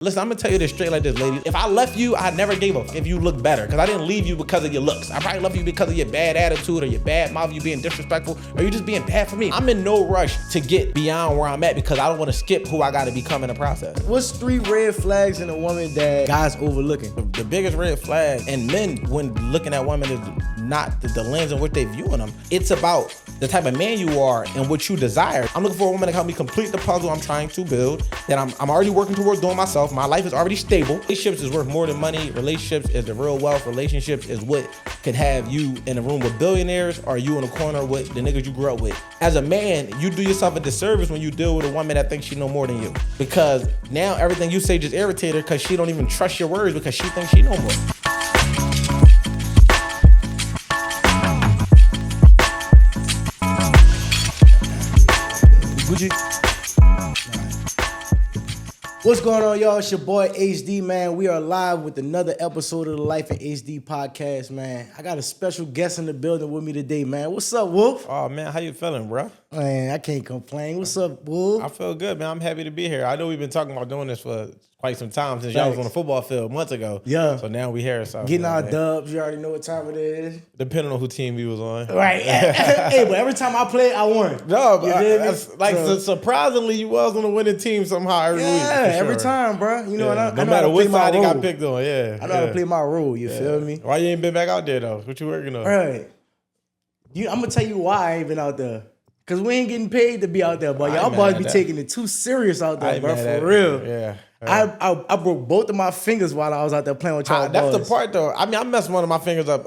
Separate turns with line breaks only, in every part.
Listen, I'm gonna tell you this straight like this, ladies. If I left you, I never gave up if you look better. Because I didn't leave you because of your looks. I probably left you because of your bad attitude or your bad mouth, you being disrespectful, or you just being bad for me. I'm in no rush to get beyond where I'm at because I don't want to skip who I gotta become in the process.
What's 3 red flags in a woman that guys overlooking?
The biggest red flag in men when looking at women is not the lens in which they viewing them. It's about the type of man you are and what you desire. I'm looking for a woman to help me complete the puzzle I'm trying to build, that I'm already working towards doing myself. My life is already stable. Relationships is worth more than money. Relationships is the real wealth. Relationships is what could have you in a room with billionaires or you in a corner with the niggas you grew up with. As a man, you do yourself a disservice when you deal with a woman that thinks she know more than you. Because now everything you say just irritates her because she don't even trust your words because she thinks she know more.
What's going on, y'all? It's your boy HD, man. We are live with another episode of the Life in HD podcast, man. I got a special guest in the building with me today, man. What's up, Wolf?
Oh, man, how you feeling, bro?
Man, I can't complain. What's up, Wolf?
I feel good, man. I'm happy to be here. I know we've been talking about doing this for quite some time since y'all was on the football field months ago.
Yeah.
So now we here. So
getting our dubs. You already know what time it is.
Depending on who team we was on.
Right. Hey, but every time I play, I won.
No, but surprisingly, you was on the winning team somehow every week.
Yeah, every time, bro. You know,
no matter what side you got picked on,
I know how to play my role, you feel me?
Why you ain't been back out there, though? What you working on?
Right. I'm going to tell you why I ain't been out there. Because we ain't getting paid to be out there, but y'all boys be taking it too serious out there, bro, for real.
Yeah.
I broke both of my fingers while I was out there playing with y'all boys.
That's the part, though. I mean, I messed one of my fingers up.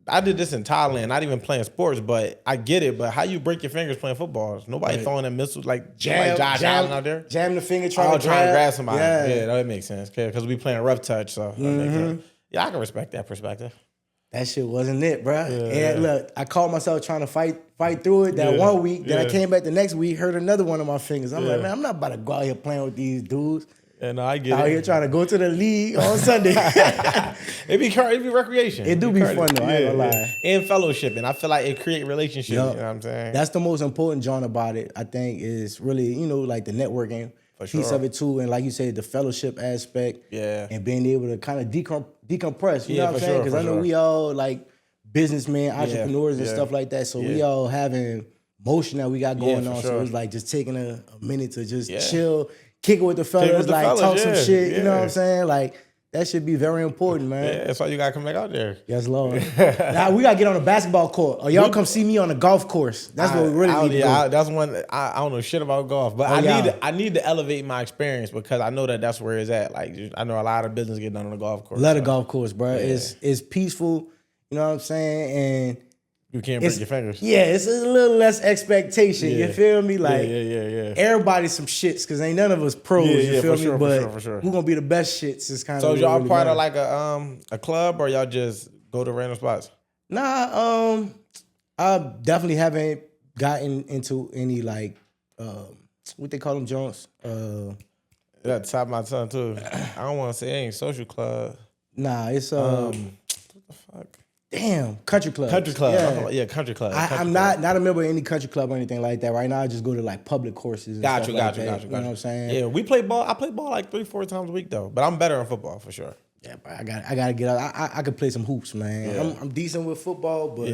I did this in Thailand, not even playing sports, but I get it. But how you break your fingers playing football? Nobody throwing them missiles like Josh Allen out there.
Jam the finger trying to
grab somebody. Yeah, that makes sense. Because we playing rough touch, so that makes sense. Yeah, I can respect that perspective.
That shit wasn't it, bro. And look, I caught myself trying to fight through it that 1 week. Then I came back the next week, hurt another one of my fingers. I'm like, man, I'm not about to go out here playing with these dudes.
And I get
out here trying to go to the league on Sunday.
It be recreation.
It do be fun though, I ain't gonna lie.
And fellowship. And I feel like it create relationships. You know what I'm saying?
That's the most important joint about it, I think, is really, like the networking piece of it too. And like you said, the fellowship aspect.
Yeah.
And being able to kind of decompress. You know what I'm saying? Because I know we all like businessmen, entrepreneurs and stuff like that. So we all having motion that we got going on. So it's like just taking a minute to just chill. Kick it with the fellas, talk some shit, you know what I'm saying? Like, that should be very important, man.
Yeah, that's why you got to come back out there.
Yes, Lord. Now, we got to get on the basketball court, or y'all come see me on the golf course. That's what we really need to do.
That's one, I don't know shit about golf, but I need to elevate my experience because I know that's where it's at. Like, I know a lot of business get done on the golf course.
Love the golf course, bro. Yeah. It's peaceful, you know what I'm saying? And
you can't break your fingers.
Yeah, it's a little less expectation. You feel me? Like, everybody's some shits because ain't none of us pros. You feel me? But for sure. We're gonna be the best shits. It's kind of.
So y'all really part of like a club, or y'all just go to random spots?
Nah, I definitely haven't gotten into any like what they call them joints.
That top my tongue too. I don't want to say it ain't social club.
Nah, it's
what the fuck.
Damn, country club.
Country club. Yeah, country club.
I'm not a member of any country club or anything like that. Right now, I just go to like public courses.
Got you.
You know what I'm saying?
Yeah, we play ball. I play ball like 3-4 times a week though, but I'm better in football for sure.
Yeah, but I gotta get out. I could play some hoops, man. Yeah. I'm decent with football, but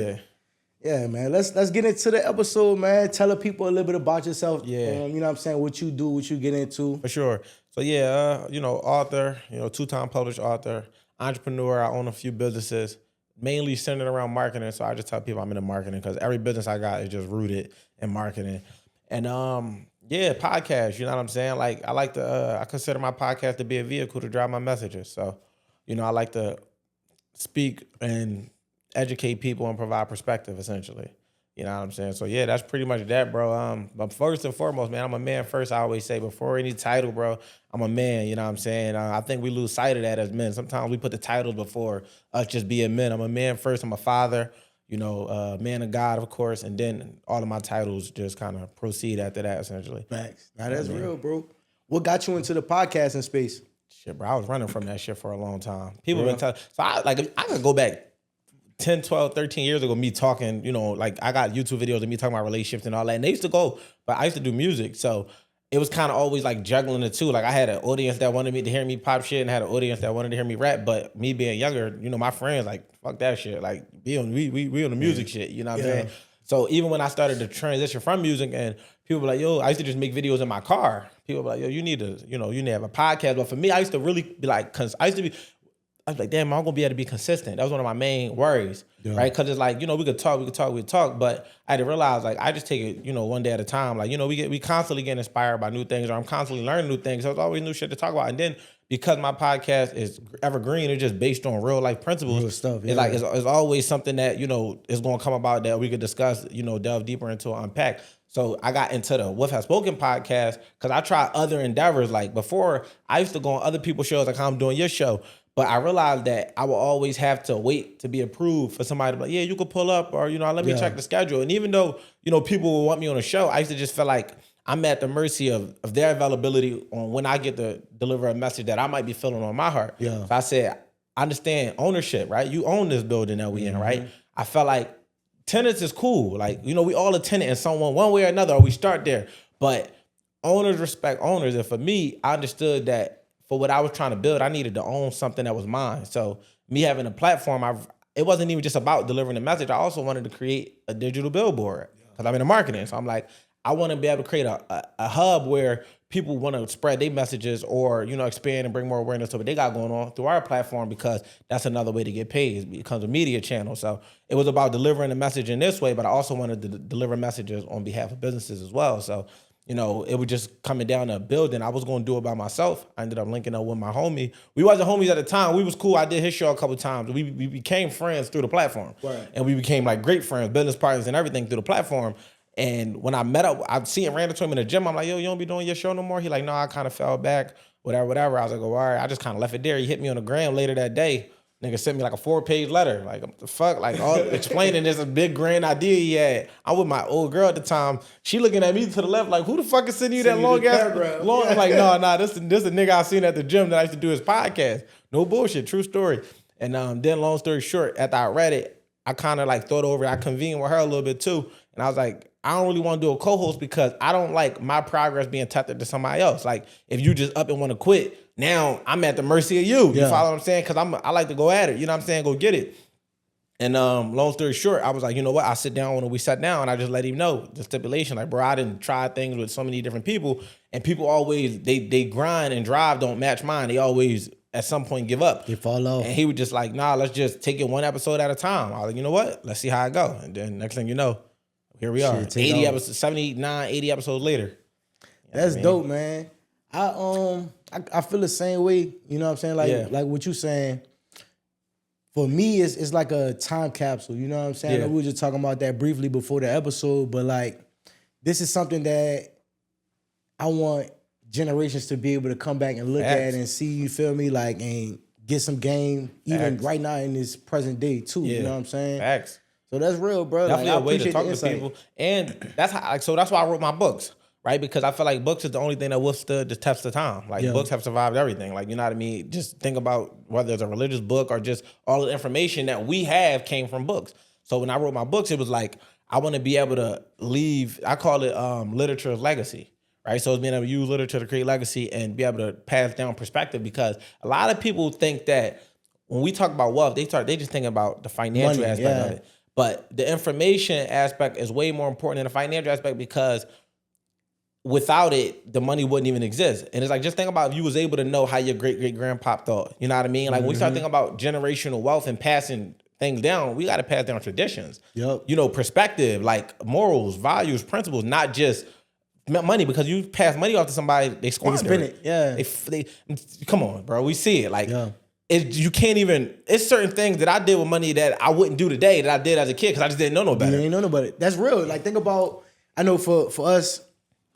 yeah, man. Let's get into the episode, man. Tell the people a little bit about yourself. Yeah, you know what I'm saying? What you do, what you get into.
For sure. So author, 2-time published author, entrepreneur. I own a few businesses. Mainly centered around marketing, so I just tell people I'm into marketing because every business I got is just rooted in marketing. And podcast, you know what I'm saying? Like I consider my podcast to be a vehicle to drive my messages. So, I like to speak and educate people and provide perspective, essentially. You know what I'm saying? So yeah, that's pretty much that, bro. But first and foremost, man, I'm a man first. I always say before any title, bro, I'm a man. You know what I'm saying? I think we lose sight of that as men. Sometimes we put the titles before us just being men. I'm a man first. I'm a father. Man of God, of course, and then all of my titles just kind of proceed after that, essentially.
Facts. Now that's real, bro. What got you into the podcasting space?
Shit, bro, I was running from that shit for a long time. People been telling. So I could go back 10, 12, 13 years ago, me talking, like I got YouTube videos of me talking about relationships and all that. And they used to go, but I used to do music. So it was kind of always like juggling the two. Like I had an audience that wanted me to hear me pop shit and had an audience that wanted to hear me rap. But me being younger, you know, my friends like, fuck that shit. Like we on the music shit, you know what I'm saying? So even when I started to transition from music and people were like, yo, I used to just make videos in my car. People were like, yo, you need to have a podcast. But for me, I used to really be like, I was like, damn, I'm gonna be able to be consistent. That was one of my main worries, right? Because it's like, you know, we could talk, but I had to realize, like, I just take it, you know, one day at a time. Like, you know, we constantly get inspired by new things, or I'm constantly learning new things. So it's always new shit to talk about. And then because my podcast is evergreen, it's just based on real life principles.
Real stuff, yeah.
It's like it's always something that, you know, is gonna come about that we could discuss, you know, delve deeper into, unpack. So I got into the Wolf Wse podcast because I tried other endeavors. Like before, I used to go on other people's shows, like how I'm doing your show. But I realized that I will always have to wait to be approved for somebody to be like, yeah, you could pull up, or, you know, let me check the schedule. And even though, you know, people will want me on a show, I used to just feel like I'm at the mercy of their availability on when I get to deliver a message that I might be feeling on my heart.
Yeah.
So I said, I understand ownership, right? You own this building that we in, right? I felt like tenants is cool. Like, you know, we all a tenant in someone one way or another, or we start there. But owners respect owners. And for me, I understood that for what I was trying to build, I needed to own something that was mine. So me having a platform, it wasn't even just about delivering a message. I also wanted to create a digital billboard because I'm in the marketing. So I'm like, I want to be able to create a hub where people want to spread their messages or, you know, expand and bring more awareness to what they got going on through our platform, because that's another way to get paid. It becomes a media channel. So it was about delivering a message in this way, but I also wanted to deliver messages on behalf of businesses as well. So, you know, it was just coming down to building. I was going to do it by myself. I ended up linking up with my homie. We wasn't homies at the time. We was cool. I did his show a couple times. We became friends through the platform. Right. And we became like great friends, business partners and everything through the platform. And when I met up, I'd see him, ran into him in the gym. I'm like, yo, you don't be doing your show no more? He like, no, I kind of fell back, whatever. I was like, oh, all right. I just kind of left it there. He hit me on the gram later that day. Nigga sent me like a 4-page letter. Like, what the fuck? Like, all explaining this a big grand idea he had. I'm with my old girl at the time. She looking at me to the left like, who the fuck is sending you that long ass? Long? I'm like, no, this the nigga I seen at the gym that I used to do his podcast. No bullshit, true story. And then long story short, after I read it, I kind of like thought over it. I convened with her a little bit too. And I was like, I don't really want to do a co-host because I don't like my progress being tethered to somebody else. Like, if you just up and want to quit, now I'm at the mercy of you. You follow what I'm saying? Because I like to go at it. You know what I'm saying? Go get it. And long story short, I was like, you know what? I sit down when we sat down and I just let him know the stipulation. Like, bro, I didn't try things with so many different people. And people always, they grind and drive don't match mine. They always at some point give up.
They fall off.
And he was just like, nah, let's just take it one episode at a time. I was like, you know what? Let's see how it go. And then next thing you know, here we are. 80 episodes, 79, 80 episodes later.
That's dope, man. I feel the same way. You know what I'm saying? Like what you saying. For me, it's like a time capsule. You know what I'm saying? Like we were just talking about that briefly before the episode, but like this is something that I want generations to be able to come back and look at and see. You feel me? Like, and get some game even right now in this present day too. You know what I'm saying?
Facts.
So that's real, bro.
Definitely like, a way to talk to people. And that's how, so that's why I wrote my books, right? Because I feel like books is the only thing that withstood the test of time. Like books have survived everything. Like, you know what I mean? Just think about whether it's a religious book or just all the information that we have came from books. So when I wrote my books, it was like, I want to be able to leave, I call it literature's legacy. Right, so it's being able to use literature to create legacy and be able to pass down perspective, because a lot of people think that when we talk about wealth, they just think about the financial aspect of it. But the information aspect is way more important than the financial aspect, because without it, the money wouldn't even exist. And it's like, just think about if you was able to know how your great-great-grandpa thought. You know what I mean? Like when we start thinking about generational wealth and passing things down, we got to pass down traditions. You know, perspective, like morals, values, principles, not just money, because you pass money off to somebody, they squander it. They come on, bro. We see it. Like, you can't even. It's certain things that I did with money that I wouldn't do today that I did as a kid because I just didn't know no better.
You ain't know no better. That's real. Like, think about. I know for us,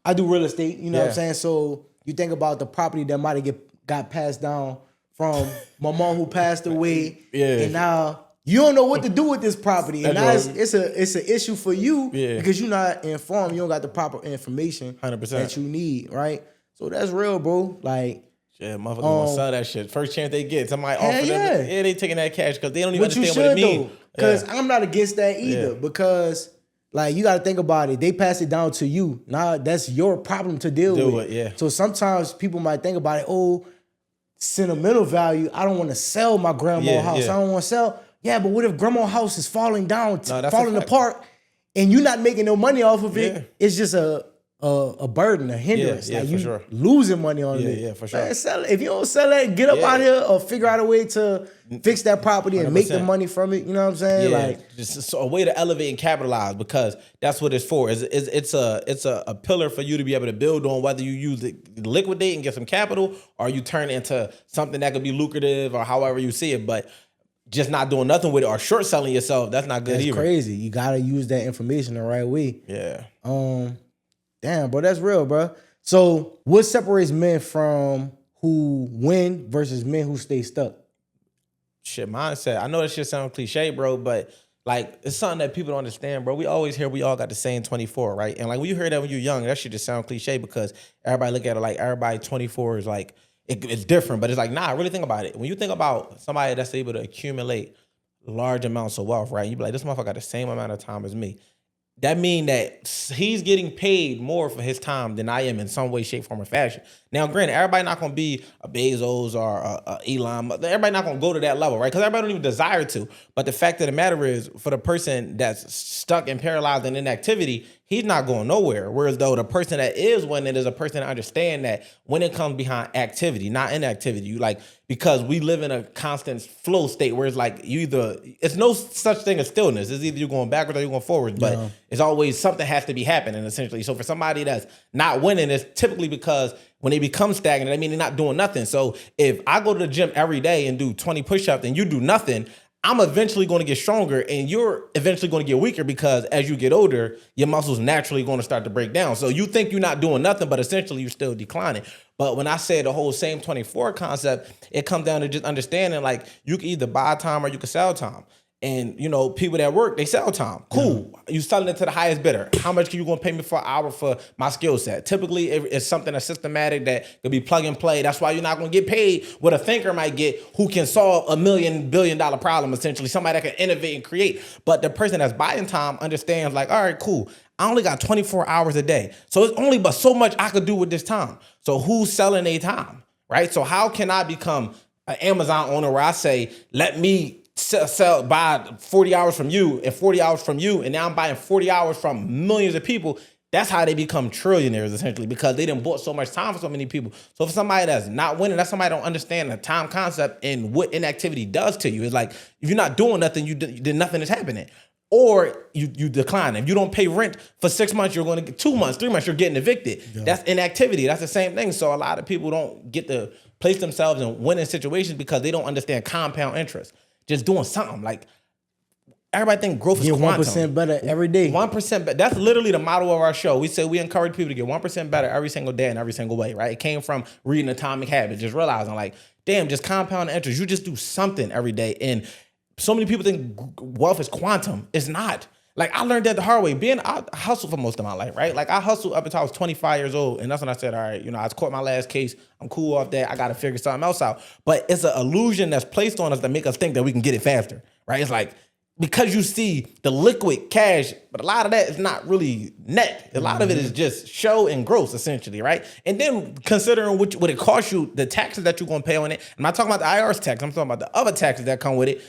I do real estate. You know what I'm saying. So you think about the property that might have got passed down from my mom who passed away, and now you don't know what to do with this property, and now it's an issue for you because you're not informed. You don't got the proper information
100%
that you need, right? So that's real, bro. Like,
motherfuckers gonna sell that shit first chance they get. Somebody offer them, they taking that cash because they don't even understand what it means.
Because I'm not against that either, because Like, you got to think about it. They pass it down to you. Now that's your problem to deal with.
Yeah.
So sometimes people might think about it, oh, sentimental value. I don't want to sell my grandma's house. I don't want to sell. Yeah, but what if grandma's house is falling down, falling apart, and you're not making no money off of it? Yeah. It's just a burden, a hindrance.
Yeah,
like
for sure.
Losing money on it.
Yeah, for sure.
Man, sell it. If you don't sell it, get up out here or figure out a way to fix that property and 100%. Make the money from it. You know what I'm saying?
Yeah,
like,
just a way to elevate and capitalize, because that's what it's for. It's a pillar for you to be able to build on, whether you use it, liquidate and get some capital, or you turn it into something that could be lucrative, or however you see it. But just not doing nothing with it or short selling yourself, that's not good either.
That's crazy. You gotta use that information the right way.
Yeah.
Damn, bro, that's real, bro. So what separates men from who win versus men who stay stuck?
Shit, mindset. I know that shit sounds cliche, bro, but like, it's something that people don't understand, bro. We always hear we all got the same 24, right? And like, when you hear that when you're young, that shit just sound cliche, because everybody look at it like everybody 24 is like, it's different. But it's like, nah, really think about it. When you think about somebody that's able to accumulate large amounts of wealth, right? You be like, this motherfucker got the same amount of time as me. That mean that he's getting paid more for his time than I am in some way, shape, form, or fashion. Now, granted, everybody not going to be a Bezos or a Elon. Everybody not going to go to that level, right? Because everybody don't even desire to. But the fact of the matter is, for the person that's stuck and paralyzed in inactivity, he's not going nowhere. Whereas though the person that is winning is a person that understand that when it comes behind activity, not inactivity, you like, because we live in a constant flow state where it's like it's no such thing as stillness. It's either you're going backwards or you're going forwards, but it's always something has to be happening, essentially. So for somebody that's not winning, it's typically because when they become stagnant, I mean, they're not doing nothing. So if I go to the gym every day and do 20 push-ups and you do nothing, I'm eventually going to get stronger and you're eventually going to get weaker, because as you get older, your muscles naturally going to start to break down. So you think you're not doing nothing, but essentially you're still declining. But when I say the whole same 24 concept, it comes down to just understanding, like, you can either buy time or you can sell time. And, you know, people that work, they sell time. Cool. Yeah. You selling it to the highest bidder. How much are you going to pay me for an hour for my skill set? Typically, it's something that's systematic that could be plug and play. That's why you're not going to get paid what a thinker might get, who can solve $1 million billion problem, essentially. Somebody that can innovate and create. But the person that's buying time understands, like, all right, cool. I only got 24 hours a day. So it's only but so much I could do with this time. So who's selling their time, right? So how can I become an Amazon owner where I say, let me buy 40 hours from you and 40 hours from you, and now I'm buying 40 hours from millions of people? That's how they become trillionaires, essentially, because they done bought so much time for so many people. So for somebody that's not winning, that's somebody that don't understand the time concept and what inactivity does to you. It's like, if you're not doing nothing, then nothing is happening. Or you decline. If you don't pay rent for 6 months, you're going to get 2 months, 3 months, you're getting evicted. Yeah. That's inactivity. That's the same thing. So a lot of people don't get to place themselves in winning situations because they don't understand compound interest. Just doing something. Like, everybody think growth is quantum.
1% better every day.
1% better. That's literally the motto of our show. We say we encourage people to get 1% better every single day in every single way, right? It came from reading Atomic Habits, just realizing, like, damn, just compound interest. You just do something every day. And so many people think wealth is quantum. It's not. Like, I learned that the hard way. I hustled for most of my life, right? Like, I hustled up until I was 25 years old. And that's when I said, all right, you know, I caught my last case. I'm cool off that. I got to figure something else out. But it's an illusion that's placed on us that make us think that we can get it faster, right? It's like, because you see the liquid cash, but a lot of that is not really net. A lot of it is just show and gross, essentially, right? And then considering what it costs you, the taxes that you're going to pay on it. I'm not talking about the IRS tax. I'm talking about the other taxes that come with it.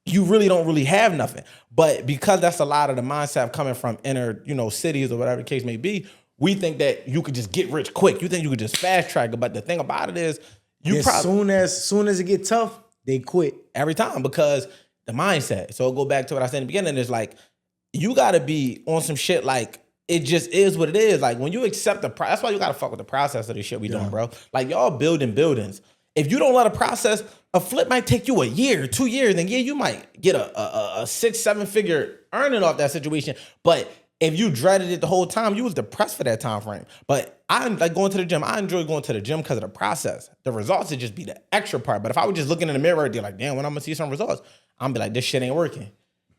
You really don't really have nothing. But because that's a lot of the mindset coming from inner, you know, cities or whatever the case may be, we think that you could just get rich quick. You think you could just fast track it. But the thing about it is,
soon as it get tough, they quit
every time, because the mindset. So I'll go back to what I said in the beginning. Is like, you got to be on some shit like, it just is what it is. Like, when you accept the process, that's why you got to fuck with the process of this shit we doing, bro. Like, y'all building buildings. If you don't let a process, a flip might take you a year, 2 years, and yeah, you might get a 6-7 figure earning off that situation. But if you dreaded it the whole time, you was depressed for that time frame. But I'm like going to the gym. I enjoy going to the gym because of the process. The results would just be the extra part. But if I was just looking in the mirror, they're like, damn, when I'm gonna see some results, I'm be like, this shit ain't working.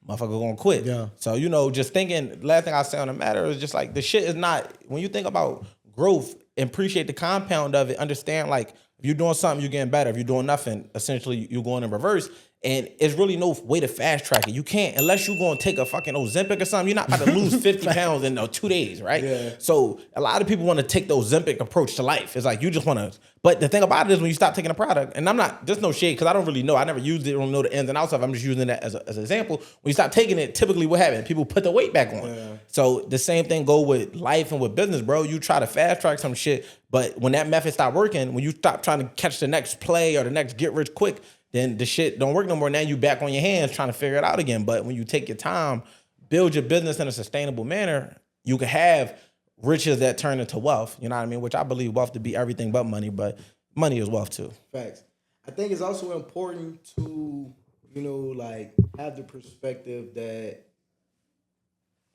Motherfucker gonna quit. Yeah. So, you know, just thinking, last thing I say on the matter is just like, the shit is not, when you think about growth, appreciate the compound of it, understand, like, if you're doing something, you're getting better. If you're doing nothing, essentially you're going in reverse. And it's really no way to fast track it. You can't, unless you're going to take a fucking Ozempic or something, you're not about to lose 50 pounds in 2 days, right?
Yeah.
So a lot of people want to take the Ozempic approach to life. It's like you just want to, but the thing about it is when you stop taking a product, and there's no shade because I don't really know. I never used it, I don't know the ins and outs of it. I'm just using that as an example. When you stop taking it, typically what happens? People put the weight back on. Yeah. So the same thing go with life and with business, bro. You try to fast track some shit, but when that method stop working, when you stop trying to catch the next play or the next get rich quick, then the shit don't work no more. Now you back on your hands trying to figure it out again. But when you take your time, build your business in a sustainable manner, you can have riches that turn into wealth. You know what I mean? Which I believe wealth to be everything but money, but money is wealth too.
Facts. I think it's also important to, like have the perspective that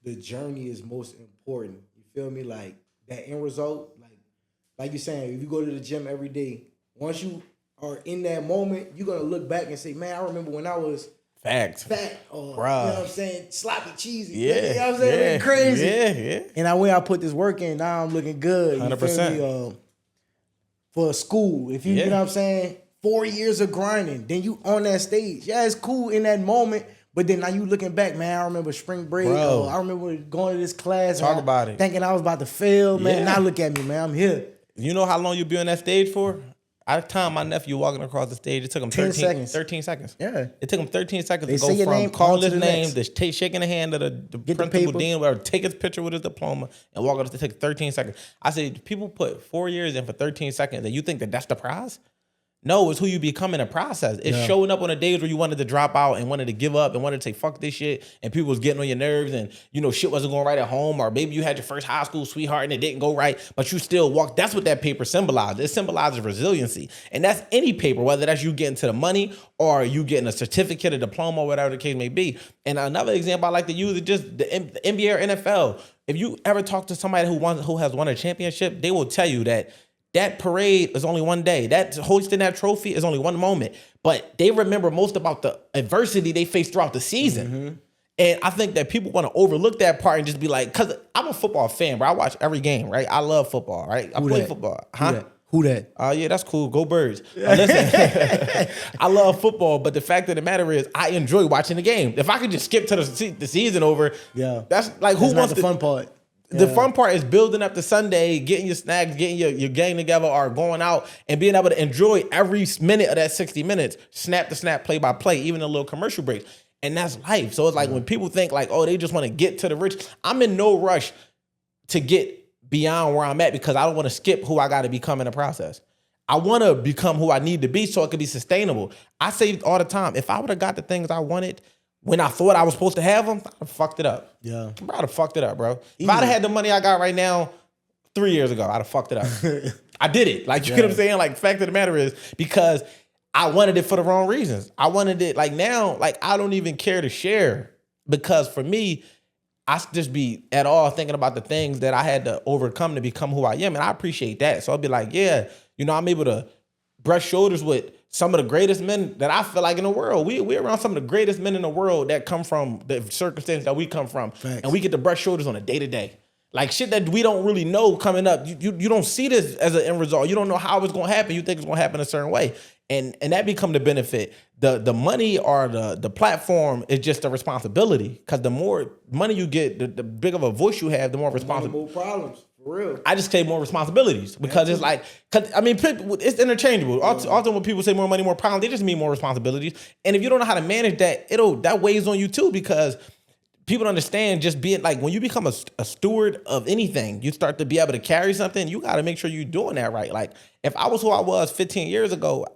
the journey is most important. You feel me? Like that end result, like you're saying, if you go to the gym every day, once you are in that moment, you're gonna look back and say, man, I remember when I was
fat
or
bruh.
You know what I'm saying, sloppy cheesy.
Yeah.
You know what I'm saying?
Yeah.
Crazy.
Yeah.
And I put this work in, now I'm looking good.
100%.
For school. If you know what I'm saying, 4 years of grinding, then you on that stage. Yeah, it's cool in that moment. But then now you looking back, man, I remember spring break. I remember going to this class.
Talk about it.
Thinking I was about to fail, man. Now look at me, man. I'm here.
You know how long you be on that stage for? I time my nephew walking across the stage, it took him 13 seconds.
Yeah.
It took him 13 seconds
They
to go from
name,
calling his name, to shaking the hand of the principal dean, or take his picture with his diploma and walk up. It took 13 seconds. I said, people put 4 years in for 13 seconds, and you think that that's the prize? No, it's who you become in the process. It's showing up on the days where you wanted to drop out and wanted to give up and wanted to say, fuck this shit, and people was getting on your nerves and, shit wasn't going right at home, or maybe you had your first high school sweetheart and it didn't go right, but you still walked. That's what that paper symbolizes. It symbolizes resiliency. And that's any paper, whether that's you getting to the money or you getting a certificate, a diploma, or whatever the case may be. And another example I like to use is just the NBA or NFL. If you ever talk to somebody who has won a championship, they will tell you that parade is only one day. That hoisting that trophy is only one moment. But they remember most about the adversity they faced throughout the season. Mm-hmm. And I think that people want to overlook that part and just be like, because I'm a football fan, bro. I watch every game, right? I love football, right? I play football. Huh?
Who that?
Yeah, that's cool. Go Birds. Listen, I love football, but the fact of the matter is I enjoy watching the game. If I could just skip to the season over, that's like, who wants
the fun part?
The fun part is building up to Sunday, getting your snacks, getting your gang together, or going out and being able to enjoy every minute of that 60 minutes, snap to snap, play by play, even a little commercial breaks. And that's life. So it's like when people think like, oh, they just want to get to the rich. I'm in no rush to get beyond where I'm at because I don't want to skip who I got to become in the process. I want to become who I need to be so it can be sustainable. I say all the time, if I would have got the things I wanted when I thought I was supposed to have them, I'd have fucked it up. Yeah. I'd have fucked it up, bro. Easy. If I'd have had the money I got right now 3 years ago, I'd have fucked it up. I did it. Like, you know what I'm saying? Like, the fact of the matter is, because I wanted it for the wrong reasons. I wanted it, like, now, like, I don't even care to share. Because for me, I just be at all thinking about the things that I had to overcome to become who I am. And I appreciate that. So I'll be like, yeah, I'm able to brush shoulders with some of the greatest men that I feel like in the world. We're around some of the greatest men in the world that come from the circumstances that we come from. Thanks. And we get to brush shoulders on a day-to-day. Like shit that we don't really know coming up. You don't see this as an end result. You don't know how it's going to happen. You think it's going to happen a certain way. And that become the benefit. The money or the platform is just a responsibility. Because the more money you get, the bigger of a voice you have, the more responsibility.
More problems. For real.
I just say more responsibilities because it's like, it's interchangeable. Often when people say more money, more problems, they just mean more responsibilities. And if you don't know how to manage that, that weighs on you too, because people don't understand just being like, when you become a steward of anything, you start to be able to carry something, you got to make sure you're doing that right. Like if I was who I was 15 years ago,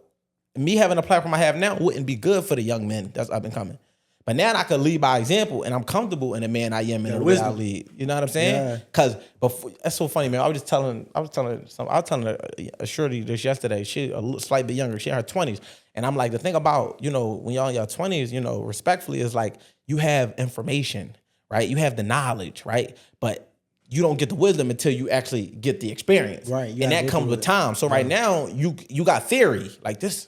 me having a platform I have now wouldn't be good for the young men that's up and coming. But now I can lead by example, and I'm comfortable in the man I am and the way I lead. You know what I'm saying? Because before, that's so funny, man. I was telling a shorty this yesterday. She a slight bit younger. She in her 20s, and I'm like, the thing about when y'all in your 20s, respectfully, is like you have information, right? You have the knowledge, right? But you don't get the wisdom until you actually get the experience, right? And that comes with time. So right now, you got theory like this.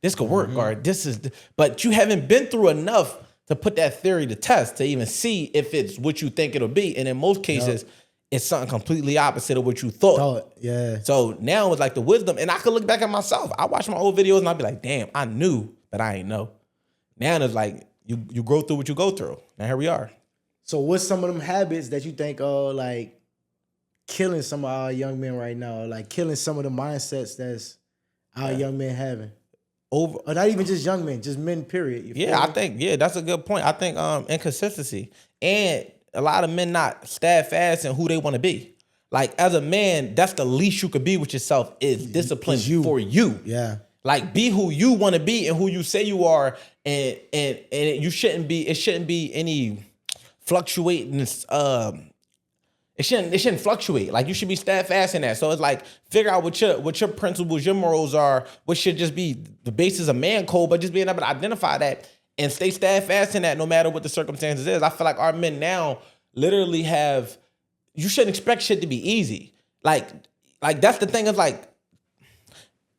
This could work, or this is, but you haven't been through enough to put that theory to test to even see if it's what you think it'll be. And in most cases, it's something completely opposite of what you thought.
Yeah.
So now it's like the wisdom, and I could look back at myself. I watch my old videos and I'd be like, damn, I knew, but I ain't know. Now it's like you go through what you go through. Now here we are.
So what's some of them habits that you think are like killing some of our young men right now? Like killing some of the mindsets that's our young men having? Or not even just young men, just men, period.
I think, that's a good point. I think inconsistency. And a lot of men not steadfast in who they want to be. Like, as a man, that's the least you could be with yourself is discipline for you.
Yeah.
Like, be who you want to be and who you say you are. And it shouldn't be any fluctuating, it shouldn't fluctuate. Like, you should be steadfast in that. So it's like, figure out what your principles, your morals are, what should just be the basis of man code, but just being able to identify that and stay steadfast in that no matter what the circumstances is. I feel like our men now literally you shouldn't expect shit to be easy. Like that's the thing is like,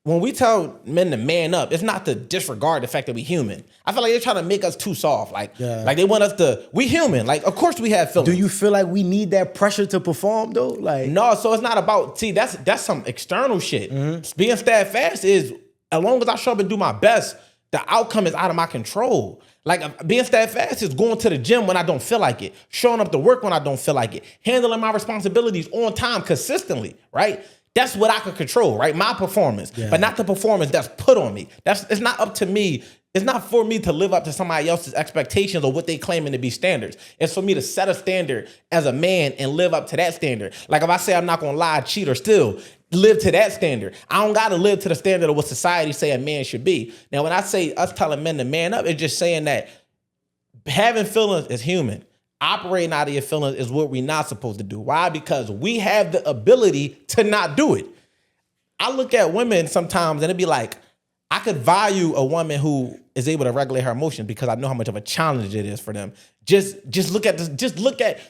when we tell men to man up, it's not to disregard the fact that we human. I feel like they're trying to make us too soft. Like they want us to, we human. Like, of course we have feelings.
Do you feel like we need that pressure to perform though? Like,
no, so it's not about, see, that's some external shit. Mm-hmm. Being steadfast is, as long as I show up and do my best, the outcome is out of my control. Like, being steadfast is going to the gym when I don't feel like it, showing up to work when I don't feel like it, handling my responsibilities on time consistently, right? That's what I can control, right? My performance, but not the performance that's put on me. It's not up to me. It's not for me to live up to somebody else's expectations or what they claiming to be standards. It's for me to set a standard as a man and live up to that standard. Like, if I say I'm not gonna lie, cheat, or steal, live to that standard. I don't gotta live to the standard of what society say a man should be. Now, when I say us telling men to man up, it's just saying that having feelings is human. Operating out of your feelings is what we're not supposed to do. Why? Because we have the ability to not do it. I look at women sometimes and it'd be like, I could value a woman who is able to regulate her emotions because I know how much of a challenge it is for them. Just look at this. Just look at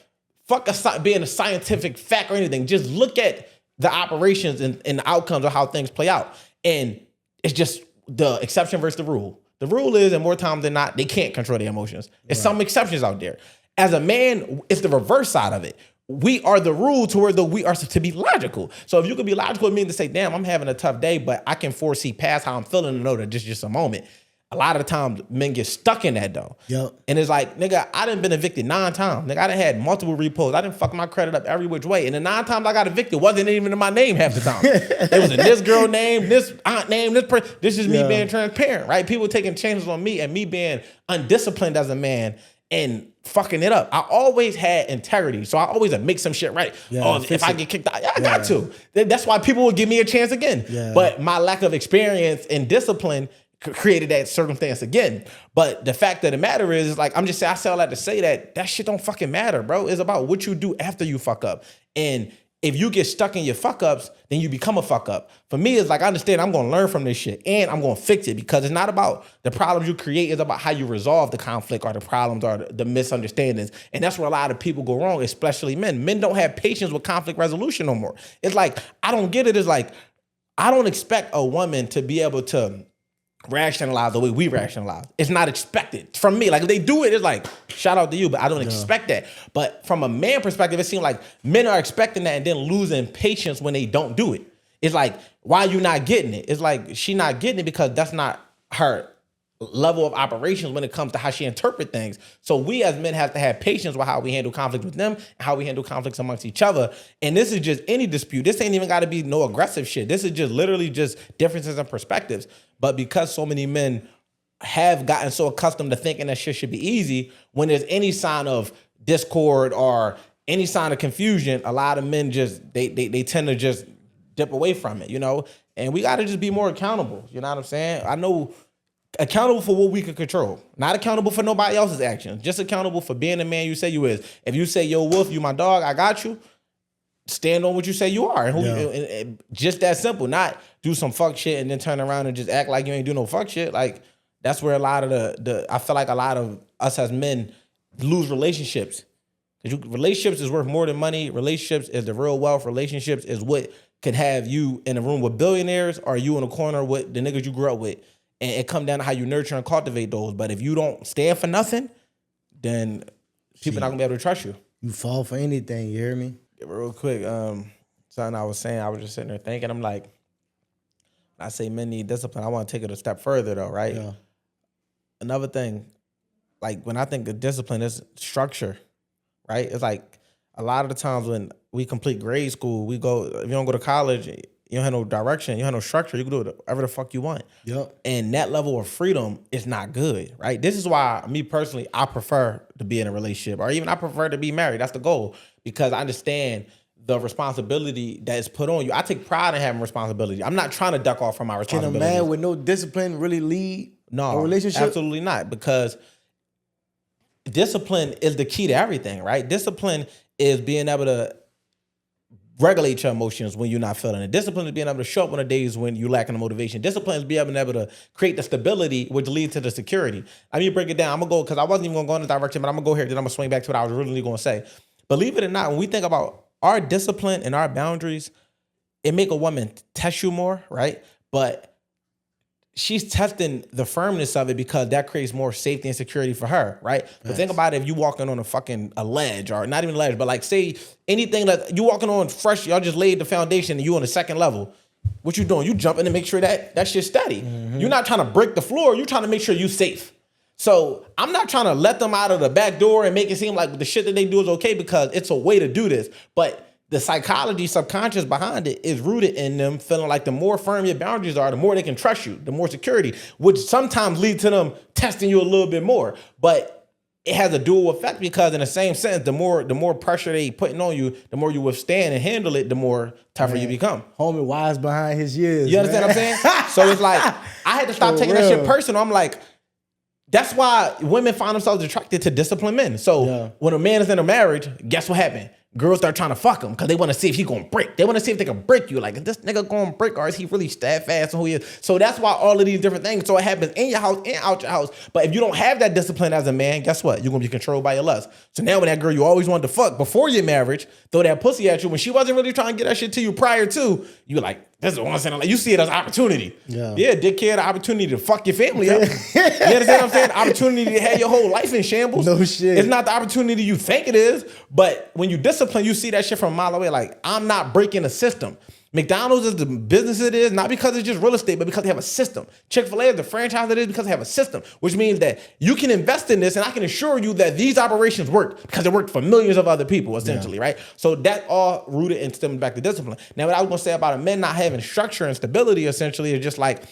being a scientific fact or anything. Just look at the operations and the outcomes of how things play out. And it's just the exception versus the rule. The rule is, and more times than not, they can't control their emotions. There's some exceptions out there. As a man, it's the reverse side of it. We are the rule to where we are to be logical. So if you can be logical, it means to say, damn, I'm having a tough day, but I can foresee past how I'm feeling and know that this is just a moment. A lot of the times men get stuck in that though.
Yep.
And it's like, nigga, I done been evicted 9 times. Nigga, I done had multiple repos. I done fucked my credit up every which way. And the 9 times I got evicted wasn't even in my name half the time. It was in this girl name, this aunt name, this person. This is me being transparent, right? People taking chances on me and me being undisciplined as a man and fucking it up. I always had integrity, so I always make some shit right. If I get kicked out, I got to. That's why people will give me a chance again. But my lack of experience and discipline created that circumstance again. But the fact of the matter is like, I say all that to say that shit don't fucking matter, bro. It's about what you do after you fuck up. And if you get stuck in your fuck ups, then you become a fuck up. For me, it's like, I understand I'm going to learn from this shit and I'm going to fix it, because it's not about the problems you create. It's about how you resolve the conflict or the problems or the misunderstandings. And that's where a lot of people go wrong, especially men. Men don't have patience with conflict resolution no more. It's like, I don't get it. It's like, I don't expect a woman to be able to rationalize the way we rationalize. It's not expected from me. Like, if they do it, it's like, shout out to you, but I don't expect that. But from a man perspective, it seems like men are expecting that and then losing patience when they don't do it. It's like, why are you not getting it? It's like, she not getting it because that's not her level of operations when it comes to how she interprets things. So we as men have to have patience with how we handle conflict with them and how we handle conflicts amongst each other. And this is just any dispute. This ain't even got to be no aggressive shit. This is just literally just differences in perspectives. But because so many men have gotten so accustomed to thinking that shit should be easy, when there's any sign of discord or any sign of confusion, a lot of men just, they tend to just dip away from it, you know? And we got to just be more accountable. You know what I'm saying? I know, accountable for what we can control. Not accountable for nobody else's actions. Just accountable for being the man you say you is. If you say, yo, Wolf, you my dog, I got you, stand on what you say you are. And just that simple. Not do some fuck shit and then turn around and just act like you ain't do no fuck shit. Like, that's where a lot of I feel like a lot of us as men lose relationships. Relationships is worth more than money. Relationships is the real wealth. Relationships is what could have you in a room with billionaires or you in a corner with the niggas you grew up with. And it come down to how you nurture and cultivate those. But if you don't stand for nothing, then people not gonna be able to trust you.
You fall for anything, you hear me?
Yeah, real quick, something I was saying, I was just sitting there thinking, I'm like, I say men need discipline. I want to take it a step further though, right? Yeah. another thing, like when I think of discipline, is structure, right? It's like a lot of the times when we complete grade school, we go, if you don't go to college, you don't have no direction, you don't have no structure, you can do whatever the fuck you want.
Yep.
And that level of freedom is not good, right? This is why, me personally, I prefer to be in a relationship, or even I prefer to be married. That's the goal, because I understand the responsibility that is put on you. I take pride in having responsibility. I'm not trying to duck off from my responsibility.
Can a man with no discipline really lead a relationship?
Absolutely not, because discipline is the key to everything, right? Discipline is being able to regulate your emotions when you're not feeling it. Discipline is being able to show up on the days when you're lacking the motivation. Discipline is being able to create the stability, which leads to the security. I mean, break it down. I'm going to go, because I wasn't even going to go in this direction, but I'm going to go here, then I'm going to swing back to what I was really going to say. Believe it or not, when we think about our discipline and our boundaries, it make a woman test you more, right? But she's testing the firmness of it because that creates more safety and security for her, right? Yes. But think about it, if you walking on a ledge, or not even a ledge, but like say anything that you walking on fresh, y'all just laid the foundation and you on the second level. What you doing? You jumping to make sure that shit's steady. Mm-hmm. You're not trying to break the floor. You're trying to make sure you safe. So I'm not trying to let them out of the back door and make it seem like the shit that they do is okay, because it's a way to do this. But the psychology, subconscious behind it, is rooted in them feeling like the more firm your boundaries are, the more they can trust you, the more security, which sometimes leads to them testing you a little bit more. But it has a dual effect, because in the same sense, the more pressure they putting on you, the more you withstand and handle it, the more tougher you become.
Homie wise behind his years.
You understand what I'm saying? So it's like, I had to stop taking that shit personal. I'm like, that's why women find themselves attracted to disciplined men. So when a man is in a marriage, guess what happened? Girls start trying to fuck him because they want to see if he gonna break. They want to see if they can break you. Like, is this nigga gonna break, or is he really steadfast on who he is? So that's why all of these different things. So it happens in your house and out your house. But if you don't have that discipline as a man, guess what? You're gonna be controlled by your lust. So now when that girl you always wanted to fuck before your marriage throw that pussy at you when she wasn't really trying to get that shit to you prior to, you like, this is one thing. Like, you see it as opportunity. Yeah, dickhead, the opportunity to fuck your family up. You understand what I'm saying? Opportunity to have your whole life in shambles.
No shit.
It's not the opportunity you think it is, but when you discipline, you see that shit from a mile away. Like, I'm not breaking a system. McDonald's is the business it is, not because it's just real estate, but because they have a system. Chick-fil-A is the franchise it is because they have a system, which means that you can invest in this, and I can assure you that these operations work because it worked for millions of other people, essentially, right? So that all rooted and stemming back to discipline. Now, what I was going to say about a men not having structure and stability, essentially, is just like,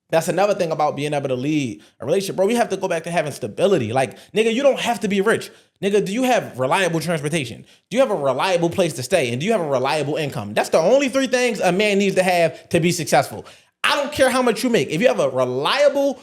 that's another thing about being able to lead a relationship. Bro, we have to go back to having stability. Like, nigga, you don't have to be rich. Nigga, do you have reliable transportation? Do you have a reliable place to stay? And do you have a reliable income? That's the only three things a man needs to have to be successful. I don't care how much you make. If you have a reliable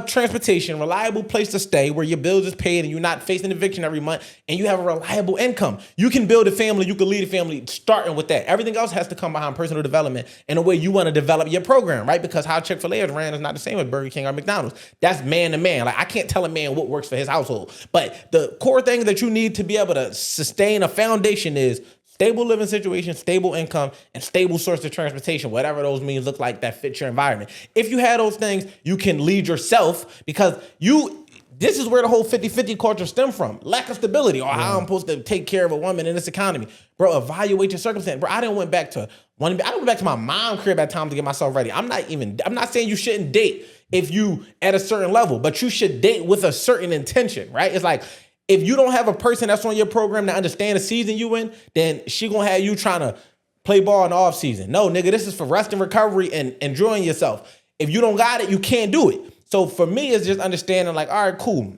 transportation, reliable place to stay where your bills is paid and you're not facing eviction every month, and you have a reliable income, you can build a family, you can lead a family starting with that. Everything else has to come behind personal development and the way you want to develop your program, right? Because how Chick-fil-A is ran is not the same as Burger King or McDonald's. That's man to man. Like, I can't tell a man what works for his household, but the core thing that you need to be able to sustain a foundation is stable living situation, stable income, and stable source of transportation, whatever those means look like that fits your environment. If you have those things, you can lead yourself, because this is where the whole 50-50 culture stem from. Lack of stability, or how I'm supposed to take care of a woman in this economy. Bro, evaluate your circumstance. Bro, I went back to my mom's crib at times to get myself ready. I'm not saying you shouldn't date if you at a certain level, but you should date with a certain intention, right? It's like, if you don't have a person that's on your program that understand the season you in, then she gonna have you trying to play ball in the off season. No, nigga, this is for rest and recovery and enjoying yourself. If you don't got it, you can't do it. So for me, it's just understanding like, all right, cool.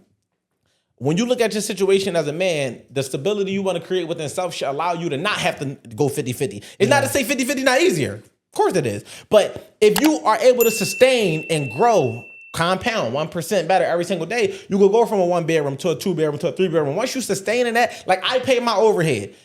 When you look at your situation as a man, the stability you want to create within self should allow you to not have to go 50-50. It's not to say 50-50 not easier. Of course it is. But if you are able to sustain and grow, compound 1% better every single day, you could go from a 1-bedroom to a 2-bedroom to a 3-bedroom. Once you sustain in that, like, I pay my overhead.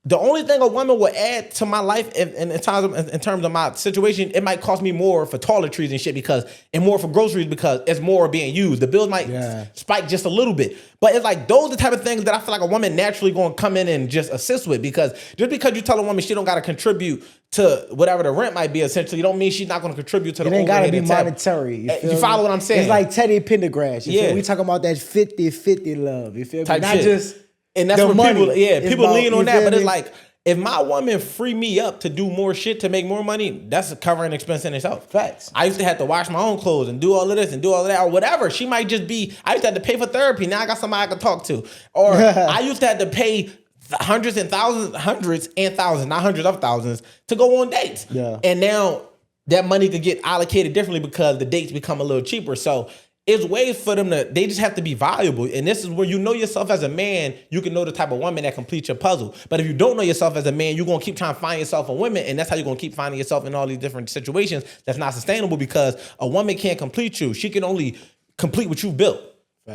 The only thing a woman will add to my life in terms of my situation, it might cost me more for toiletries and shit and more for groceries because it's more being used. The bills might spike just a little bit. But it's like, those are the type of things that I feel like a woman naturally going to come in and just assist with, because just because you tell a woman she don't got to contribute to whatever the rent might be, essentially, don't mean she's not going to contribute to the overhead.
It ain't got to be monetary.
You follow what I'm saying?
It's like Teddy Pendergrass. You feel? We talking about that 50-50 love. You feel me?
Type
not
shit.
just
and that's what people, people lean on that. But it's like, If my woman free me up to do more shit to make more money, that's a covering expense in itself.
Facts.
I used to have to wash my own clothes and do all of this and do all of that or whatever. She might just be, I used to have to pay for therapy. Now I got somebody I can talk to. Or I used to have to pay hundreds and thousands, not hundreds of thousands, to go on dates.
Yeah.
And now that money could get allocated differently because the dates become a little cheaper. So it's ways for them they just have to be valuable. And this is where you know yourself as a man, you can know the type of woman that completes your puzzle. But if you don't know yourself as a man, you're going to keep trying to find yourself in women. And that's how you're going to keep finding yourself in all these different situations that's not sustainable because a woman can't complete you. She can only complete what you built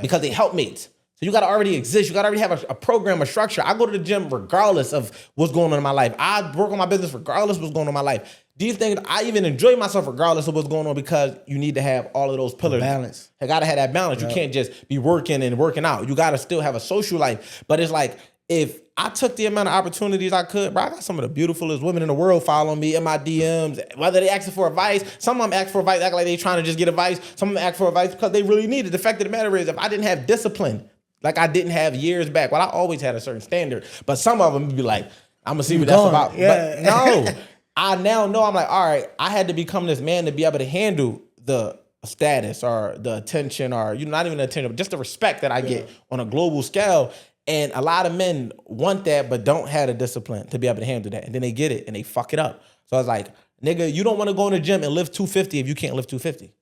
because they helpmates. So you got to already exist. You got to already have a program, a structure. I go to the gym regardless of what's going on in my life. I work on my business regardless of what's going on in my life. These things, I even enjoy myself regardless of what's going on because you need to have all of those pillars.
Balance.
You got to have that balance. Yep. You can't just be working and working out. You got to still have a social life. But it's like, if I took the amount of opportunities I could, bro, I got some of the beautifulest women in the world following me in my DMs, whether they asking for advice. Some of them ask for advice, act like they trying to just get advice. Some of them ask for advice because they really need it. The fact of the matter is, if I didn't have discipline, like I didn't have years back, well, I always had a certain standard. But some of them be like, I'm going to see what that's about.
Yeah.
But no. I now know, I'm like, all right, I had to become this man to be able to handle the status or the attention or, not even the attention, but just the respect that I get on a global scale. And a lot of men want that, but don't have the discipline to be able to handle that. And then they get it and they fuck it up. So I was like, nigga, you don't want to go in the gym and lift 250 if you can't lift 250.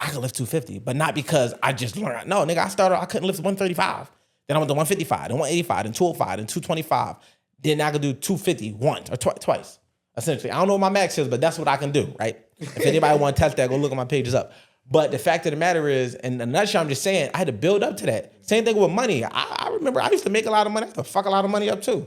I can lift 250, but not because I just learned. No, nigga, I couldn't lift 135. Then I went to 155, then 185, then 205, then 225. Then I could do 250 once or twice. Essentially, I don't know what my max is, but that's what I can do, right? If anybody want to test that, go look at my pages up. But the fact of the matter is, in a nutshell, I'm just saying, I had to build up to that. Same thing with money. I remember I used to make a lot of money. I used to fuck a lot of money up too.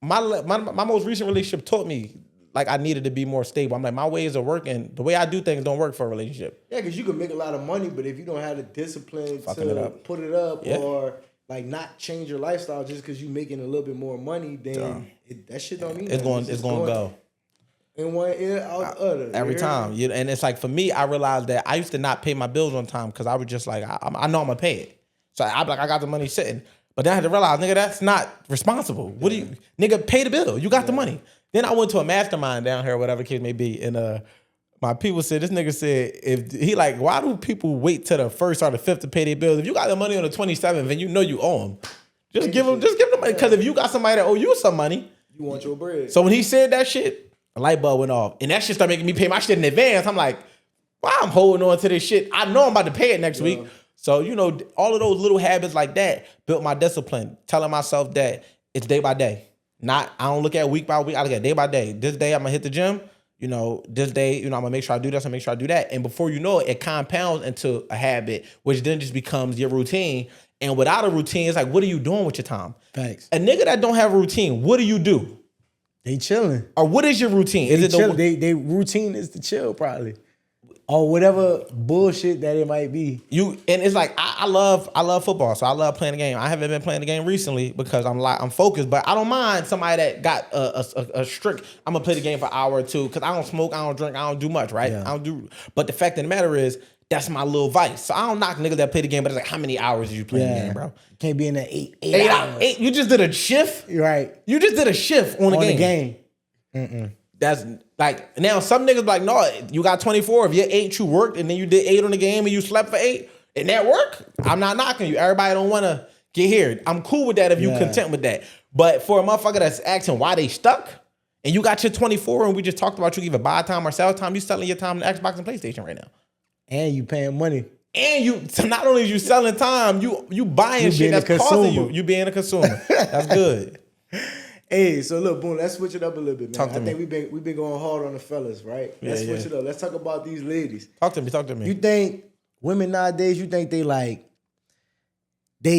My most recent relationship taught me, like, I needed to be more stable. I'm like, my ways of working, the way I do things don't work for a relationship.
Yeah, because you can make a lot of money, but if you don't have the discipline to put it up or like not change your lifestyle just because you're making a little bit more money, then that shit don't mean
it's going to go.
In one ear, out the other.
Every time. And it's like, for me, I realized that I used to not pay my bills on time because I was just like, I know I'm going to pay it. So I got the money sitting. But then I had to realize, nigga, that's not responsible. What do you, nigga, pay the bill. You got the money. Then I went to a mastermind down here, whatever the case may be. And my people said, this nigga said, why do people wait till the 1st or the 5th to pay their bills? If you got the money on the 27th and you know you owe them, just give them money. Because if you got somebody that owe you some money,
you want your bread.
So when he said that shit, a light bulb went off. And that shit started making me pay my shit in advance. I'm like, why I'm holding on to this shit? I know I'm about to pay it next week. So, all of those little habits like that built my discipline, telling myself that it's day by day. I don't look at week by week. I look at day by day. This day I'm going to hit the gym. This day, I'm going to make sure I do this and make sure I do that. And before you know it, it compounds into a habit, which then just becomes your routine. And without a routine, it's like, what are you doing with your time?
Thanks.
A nigga that don't have a routine, what do you do?
They chilling.
Or what is your routine?
They routine is to chill probably. Or whatever bullshit that it might be.
And it's like, I love football, so I love playing the game. I haven't been playing the game recently because I'm focused, but I don't mind somebody that got a strict, I'm gonna play the game for an hour or two because I don't smoke, I don't drink, I don't do much, right?
Yeah.
But the fact of the matter is, that's my little vice. So I don't knock niggas that play the game, but it's like, how many hours did you play the game, bro?
Can't be in that eight hours.
You just did a shift?
Right.
You just did a shift on the game.
Mm-mm.
That's like, now some niggas like, no, you got 24. If you're 8, you worked, and then you did 8 on the game and you slept for 8, and that work? I'm not knocking you. Everybody don't want to get here. I'm cool with that if you content with that. But for a motherfucker that's asking why they stuck, and you got your 24, and we just talked about you either buy time or sell time, you selling your time to Xbox and PlayStation right now.
And you paying money.
And so not only is you selling time, you buying shit that's causing you being a consumer. That's good.
Hey, so look, boom, let's switch it up a little bit, man.
I think
we've been going hard on the fellas, right? Let's switch it up. Let's talk about these ladies.
Talk to me.
You think women nowadays, they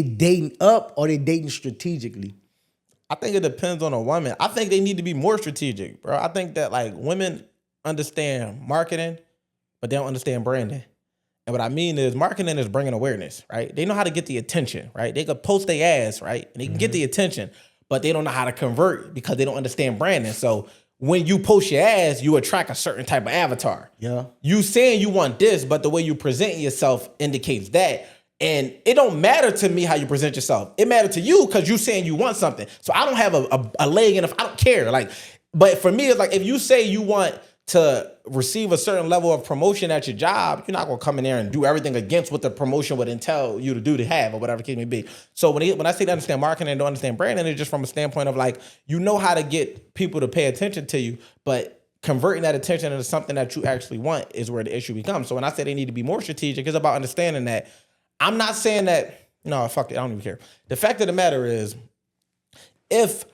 dating up or they dating strategically?
I think it depends on a woman. I think they need to be more strategic, bro. I think that women understand marketing, but they don't understand branding. And what I mean is marketing is bringing awareness, right? They know how to get the attention, right? They could post their ass, right? And they can get the attention, but they don't know how to convert because they don't understand branding. So when you post your ass, you attract a certain type of avatar.
Yeah.
You saying you want this, but the way you present yourself indicates that. And it don't matter to me how you present yourself. It matters to you because you saying you want something. So I don't have a leg in it. I don't care. Like, but for me, it's like if you say you want to receive a certain level of promotion at your job, you're not gonna come in there and do everything against what the promotion would entail you to do to have or whatever the case may be. So when I say to understand marketing and don't understand branding, it's just from a standpoint of like, you know how to get people to pay attention to you, but converting that attention into something that you actually want is where the issue becomes. So when I say they need to be more strategic, it's about understanding that. I'm not saying that, no, fuck it, I don't even care. The fact of the matter is, if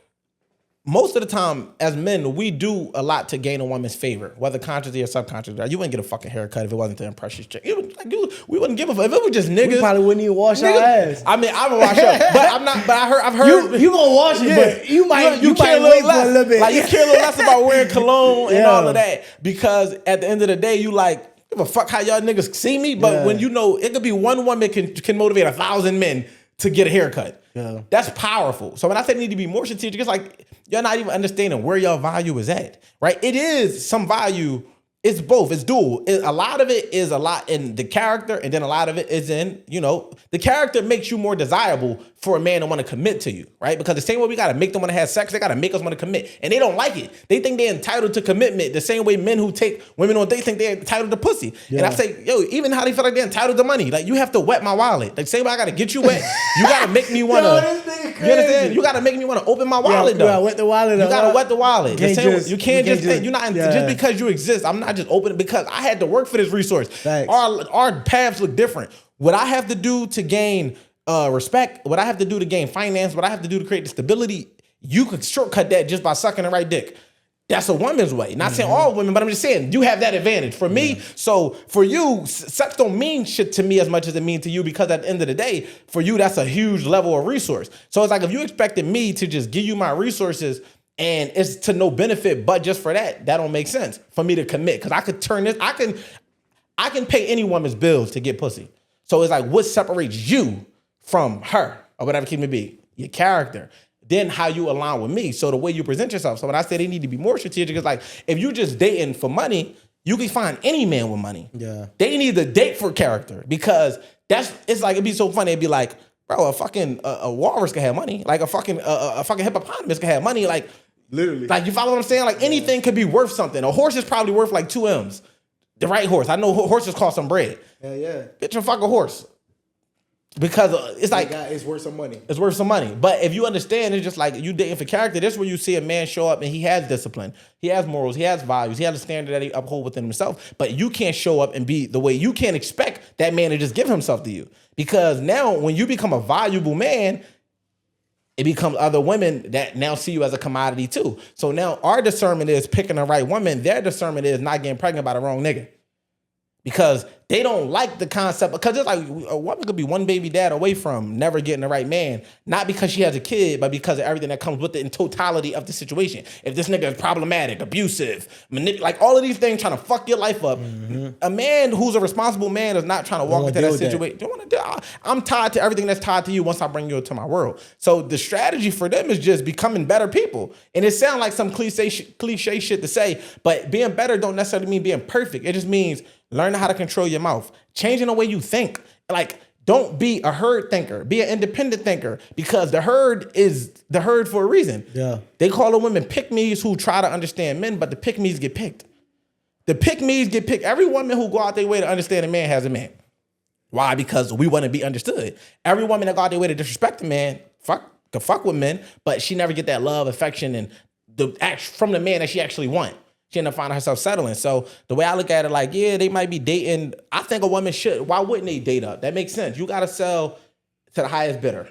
most of the time as men, we do a lot to gain a woman's favor, whether consciously or subconsciously. You wouldn't get a fucking haircut if it wasn't to impress your chick. We wouldn't give a fuck. If it was just niggas.
We probably wouldn't even wash our ass.
I mean, I would wash up, but I'm not, but I've heard.
You gonna wash it, but you might
care a
wait
little less.
for a little bit.
Like, you care a little less about wearing cologne and all of that, because at the end of the day, you like, give a fuck how y'all niggas see me, but when you know, it could be one woman can motivate 1,000 men to get a haircut. Yeah. That's powerful. So when I say need to be more strategic, it's like you're not even understanding where your value is at, right? It is some value. It's both. It's dual. A lot of it is a lot in the character, and then a lot of it is in, the character makes you more desirable for a man to want to commit to you, right? Because the same way we got to make them want to have sex, they got to make us want to commit. And they don't like it. They think they're entitled to commitment the same way men who take women on dates think they're entitled to pussy. Yeah. And I say, even how they feel like they're entitled to money. Like, you have to wet my wallet. Like, same way I got to get you wet. You got to make me want to. You understand? You got to make me want to open my wallet, though.
You got to wet the wallet.
You got to wet the wallet. You can't just
just
because you exist. I'm not just opening because I had to work for this resource.
Thanks.
Our paths look different. What I have to do to gain respect, what I have to do to gain finance, what I have to do to create the stability, you could shortcut that just by sucking the right dick. That's a woman's way. Not saying all women, but I'm just saying you have that advantage. For me, so for you, sex don't mean shit to me as much as it means to you, because at the end of the day, for you, that's a huge level of resource. So it's like if you expected me to just give you my resources and it's to no benefit, but just for that don't make sense for me to commit. Because I could turn this, I can pay any woman's bills to get pussy. So it's like, what separates you from her or whatever it may be? Your character. Then how you align with me. So the way you present yourself. So when I say they need to be more strategic, it's like, if you just dating for money, you can find any man with money. Yeah. They need to date for character, because it's like, it'd be so funny. It'd be like, bro, a fucking a walrus can have money. Like a fucking hippopotamus can have money. Like,
literally.
Like, you follow what I'm saying? Like, anything could be worth something. A horse is probably worth like 2 M's. The right horse. I know horses cost some bread.
Yeah.
Get your fucking horse. Because it's like,
it's worth some money.
It's worth some money. But if you understand, it's just like you dating for character. This is where you see a man show up and he has discipline. He has morals. He has values. He has a standard that he upholds within himself. But you can't show up and be the way. You can't expect that man to just give himself to you. Because now when you become a valuable man, it becomes other women that now see you as a commodity too. So now our discernment is picking the right woman. Their discernment is not getting pregnant by the wrong nigga. Because they don't like the concept, because it's like a woman could be one baby dad away from never getting the right man, not because she has a kid, but because of everything that comes with it in totality of the situation. If this nigga is problematic, abusive, like all of these things trying to fuck your life up, a man who's a responsible man is not trying to walk into that situation. Don't want to do. I'm tied to everything that's tied to you once I bring you into my world. So the strategy for them is just becoming better people. And it sounds like some cliche shit to say, but being better don't necessarily mean being perfect. It just means learning how to control your mouth, changing the way you think. Like, don't be a herd thinker, be an independent thinker, because the herd is the herd for a reason. Yeah. They call the women pick-me's who try to understand men, but the pick-me's get picked. The pick-me's get picked. Every woman who go out their way to understand a man has a man. Why? Because we want to be understood. Every woman that go out their way to disrespect a man, can fuck with men, but she never get that love, affection, and the act from the man that she actually want. She ended up finding herself settling. So the way I look at it, like, yeah, they might be dating. I think a woman should. Why wouldn't they date up? That makes sense. You got to sell to the highest bidder.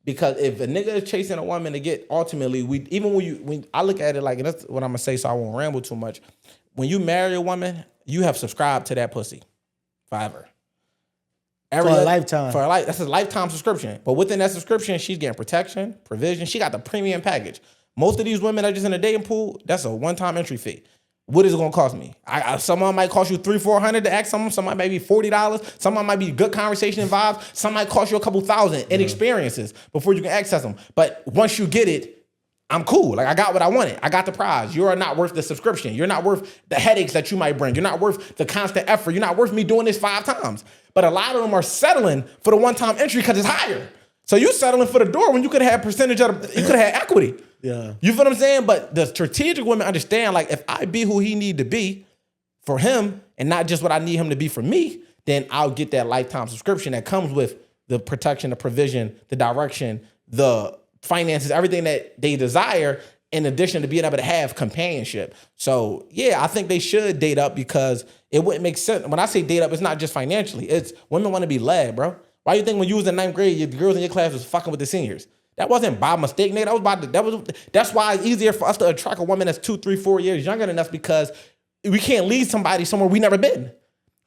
Because if a nigga is chasing a woman to get, ultimately, when I look at it like, and that's what I'm going to say so I won't ramble too much. When you marry a woman, you have subscribed to that pussy forever.
For a lifetime.
That's a lifetime subscription. But within that subscription, she's getting protection, provision. She got the premium package. Most of these women that are just in a dating pool, that's a one-time entry fee. What is it gonna cost me? Someone might cost you $300-400 to ask someone. Someone might be $40. Someone might be good conversation and vibes. Some might cost you a couple thousand in experiences before you can access them. But once you get it, I'm cool. Like, I got what I wanted. I got the prize. You are not worth the subscription. You're not worth the headaches that you might bring. You're not worth the constant effort. You're not worth me doing this 5 times. But a lot of them are settling for the one-time entry because it's higher. So you settling for the door when you could have had percentage of you could have had equity.
Yeah.
You feel what I'm saying? But the strategic women understand, like, if I be who he need to be for him and not just what I need him to be for me, then I'll get that lifetime subscription that comes with the protection, the provision, the direction, the finances, everything that they desire, in addition to being able to have companionship. So yeah, I think they should date up because it wouldn't make sense. When I say date up, it's not just financially. It's women want to be led, bro. Why you think when you was in 9th grade, the girls in your class was fucking with the seniors? That wasn't by mistake, nigga. That's why it's easier for us to attract a woman that's 2, 3, 4 years younger than us, because we can't lead somebody somewhere we never been.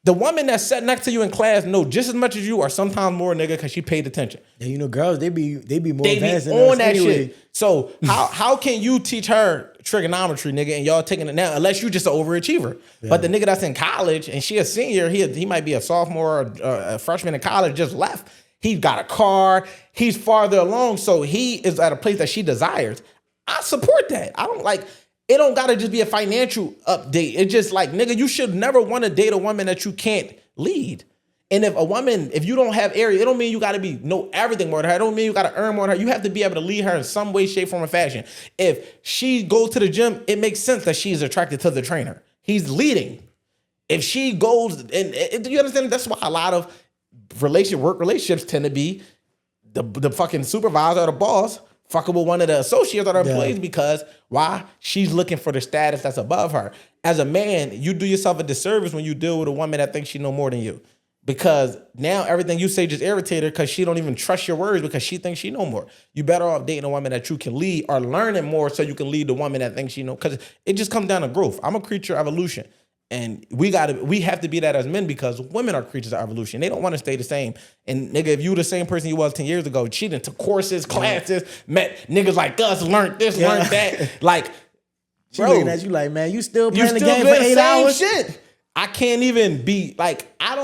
The woman that's sat next to you in class know just as much as you, or sometimes more, nigga, because she paid attention.
And you know, girls, they be more
advanced than us on that anyway. Shit. So how can you teach her trigonometry, nigga, and y'all taking it now, unless you just an overachiever? Yeah. But the nigga that's in college and she a senior, he might be a sophomore or a freshman in college, just left. He's got a car. He's farther along, so he is at a place that she desires. I support that. I don't like. It don't gotta just be a financial update. It's just like, nigga, you should never want to date a woman that you can't lead. And if you don't have area, it don't mean you gotta know everything more than her. It don't mean you gotta earn more than her. You have to be able to lead her in some way, shape, form, or fashion. If she goes to the gym, it makes sense that she's attracted to the trainer. He's leading. If she goes, and you understand, that's why a lot of work relationships tend to be the fucking supervisor or the boss fucking with one of the associates or the employees, because why? She's looking for the status that's above her. As a man, you do yourself a disservice when you deal with a woman that thinks she know more than you, because now everything you say just irritates her because she don't even trust your words because she thinks she know more. You better off dating a woman that you can lead, or learning more so you can lead the woman that thinks she know, because it just comes down to growth. I'm a creature of evolution. And we have to be that as men, because women are creatures of evolution. They don't want to stay the same. And nigga, if you the same person you was 10 years ago, cheating to courses, classes, met niggas like us, learned this, learned that. Like,
she looking at you like, man, you still playing the game for 8 hours?
Shit. I can't even be like, I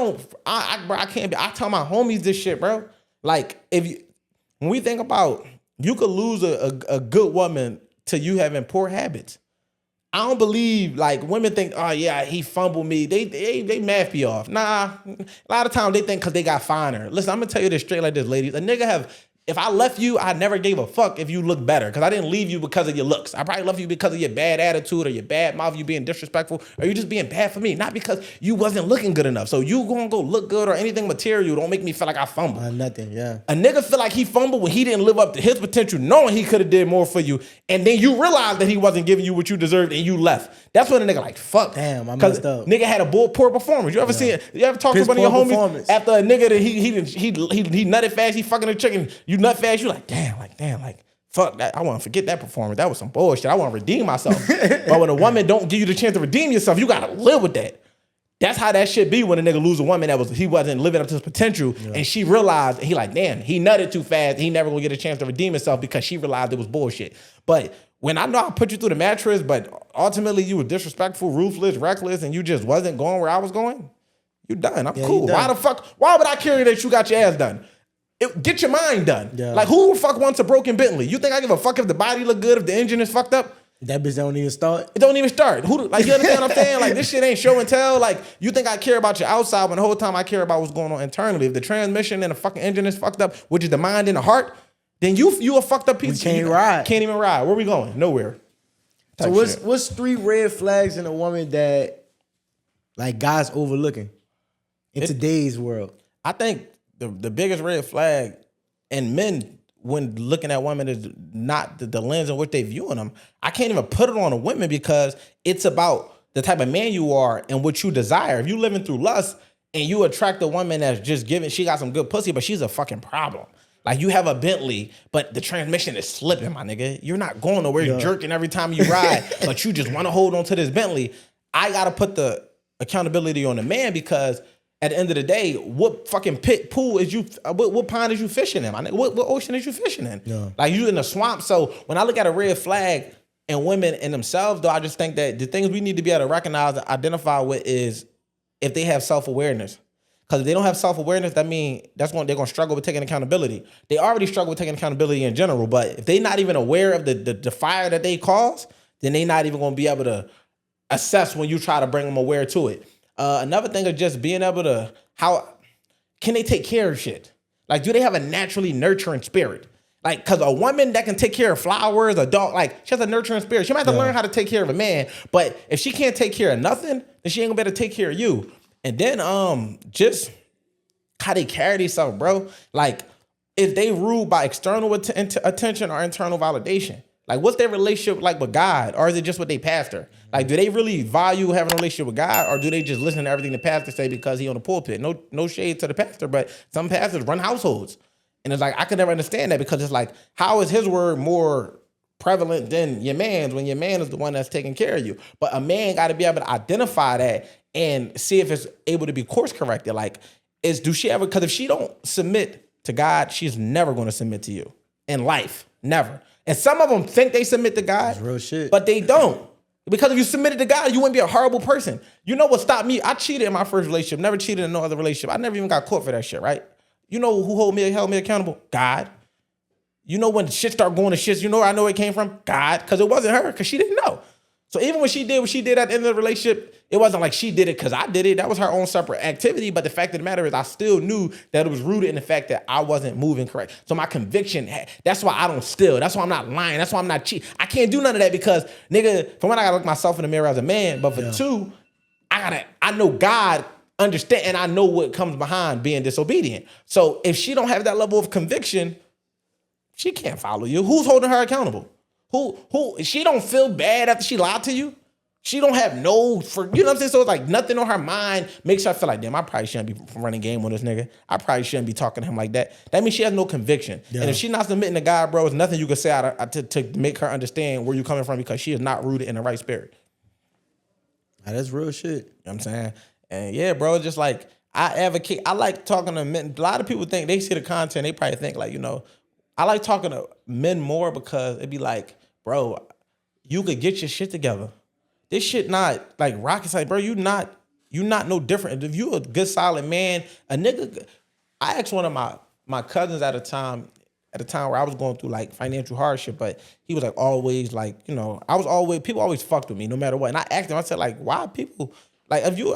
can't be. I tell my homies this shit, bro. Like, when we think about, you could lose a good woman to you having poor habits. I don't believe, like, women think, oh yeah, he fumbled me. They math me off. Nah, a lot of times they think because they got finer. Listen, I'm gonna tell you this straight like this, ladies. A nigga if I left you, I never gave a fuck if you look better, because I didn't leave you because of your looks. I probably left you because of your bad attitude or your bad mouth, you being disrespectful, or you just being bad for me, not because you wasn't looking good enough. So you gonna go look good or anything material, don't make me feel like I fumbled.
Nothing, yeah.
A nigga feel like he fumbled when he didn't live up to his potential, knowing he could have did more for you, and then you realize that he wasn't giving you what you deserved and you left. That's when a nigga like, fuck.
Damn, I messed up.
Nigga had a poor performance. You ever see it? You ever talk to one of your homies after a nigga that he nutted fast, he fucking a chicken, you nut fast, you like, damn, fuck that. I want to forget that performance. That was some bullshit. I want to redeem myself. But when a woman don't give you the chance to redeem yourself, you gotta live with that. That's how that shit be when a nigga lose a woman he wasn't living up to his potential, and she realized, he like, damn, he nutted too fast. He never gonna get a chance to redeem himself because she realized it was bullshit. But when I know I put you through the mattress, but ultimately you were disrespectful, ruthless, reckless, and you just wasn't going where I was going, you done. I'm cool. Done. Why would I care that you got your ass done? Get your mind done. Yeah. Like, who the fuck wants a broken Bentley? You think I give a fuck if the body look good, if the engine is fucked up?
That bitch don't even start.
It don't even start. Like, you understand what I'm saying? Like, this shit ain't show and tell. Like, you think I care about your outside when the whole time I care about what's going on internally. If the transmission and the fucking engine is fucked up, which is the mind and the heart, then you a fucked up piece.
Can't ride.
Can't even ride. Where we going? Nowhere.
So what's 3 red flags in a woman that, like, guys overlooking in today's world?
I think the biggest red flag in men when looking at women is not the lens in which they viewing them. I can't even put it on a woman because it's about the type of man you are and what you desire. If you living through lust and you attract a woman that's just giving, she got some good pussy, but she's a fucking problem. Like, you have a Bentley, but the transmission is slipping, my nigga. You're not going nowhere. You're jerking every time you ride, but you just want to hold on to this Bentley. I got to put the accountability on the man, because at the end of the day, what fucking pool is you, what pond is you fishing in? What ocean is you fishing in? Yeah. Like, you in the swamp. So when I look at a red flag in women in themselves, though, I just think that the things we need to be able to recognize and identify with is if they have self-awareness. Because if they don't have self-awareness, that means they're going to struggle with taking accountability. They already struggle with taking accountability in general, but if they're not even aware of the fire that they cause, then they're not even going to be able to assess when you try to bring them aware to it. Another thing is just being able to, can they take care of shit? Like, do they have a naturally nurturing spirit? Like, because a woman that can take care of flowers, a dog, like, she has a nurturing spirit. She might have to learn how to take care of a man, but if she can't take care of nothing, then she ain't gonna be able to take care of you. And then just how they carry themselves, bro. Like, if they ruled by external attention or internal validation, like, what's their relationship like with God? Or is it just what they pastor? Like, do they really value having a relationship with God, or do they just listen to everything the pastor say because he on the pulpit? No shade to the pastor, but some pastors run households. And it's like, I could never understand that, because it's like, how is his word more prevalent than your man's when your man is the one that's taking care of you? But a man got to be able to identify that and see if it's able to be course corrected. Like, do she ever, because if she don't submit to God, she's never going to submit to you in life. Never. And some of them think they submit to God,
that's real shit,
but they don't. Because if you submitted to God, you wouldn't be a horrible person. You know what stopped me? I cheated in my first relationship, never cheated in no other relationship. I never even got caught for that shit, right? You know who held me accountable? God. You know when shit started going to shit, you know where I know it came from? God. Because it wasn't her, because she didn't know. So even when she did what she did at the end of the relationship, it wasn't like she did it because I did it. That was her own separate activity. But the fact of the matter is, I still knew that it was rooted in the fact that I wasn't moving correct. So my conviction, that's why I don't steal. That's why I'm not lying. That's why I'm not cheating. I can't do none of that because, nigga, for one, I gotta look myself in the mirror as a man. But for two, I know God understand, and I know what comes behind being disobedient. So if she don't have that level of conviction, she can't follow you. Who's holding her accountable? Who? She don't feel bad after she lied to you. She don't have you know what I'm saying? So it's like nothing on her mind makes her feel like, damn, I probably shouldn't be running game on this nigga. I probably shouldn't be talking to him like that. That means she has no conviction. Yeah. And if she's not submitting to God, bro, there's nothing you can say to make her understand where you're coming from, because she is not rooted in the right spirit.
That's real shit.
You know what I'm saying? And yeah, bro, it's just like, I advocate. I like talking to men. A lot of people think, they see the content, they probably think like, I like talking to men more because it'd be like, bro, you could get your shit together. This shit not like rocket science, bro. You not no different. If you a good solid man, a nigga. I asked one of my cousins at a time where I was going through like financial hardship, but he was like always like, people always fucked with me no matter what. And I asked him, I said like, why people like if you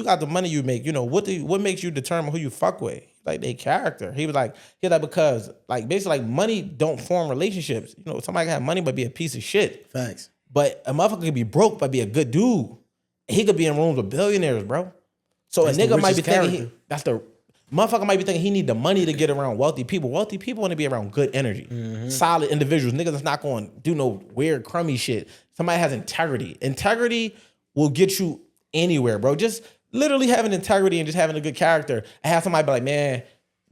got the money you make, what makes you determine who you fuck with? Like their character. He was like because like basically like money don't form relationships. Somebody can have money but be a piece of shit.
Facts.
But a motherfucker could be broke but be a good dude. He could be in rooms with billionaires, bro. So that's a nigga might be thinking motherfucker might be thinking he need the money to get around wealthy people. Wealthy people want to be around good energy, solid individuals. Niggas that's not going to do no weird crummy shit. Somebody has integrity. Integrity will get you anywhere, bro. Just literally having integrity and just having a good character. I have somebody be like, man,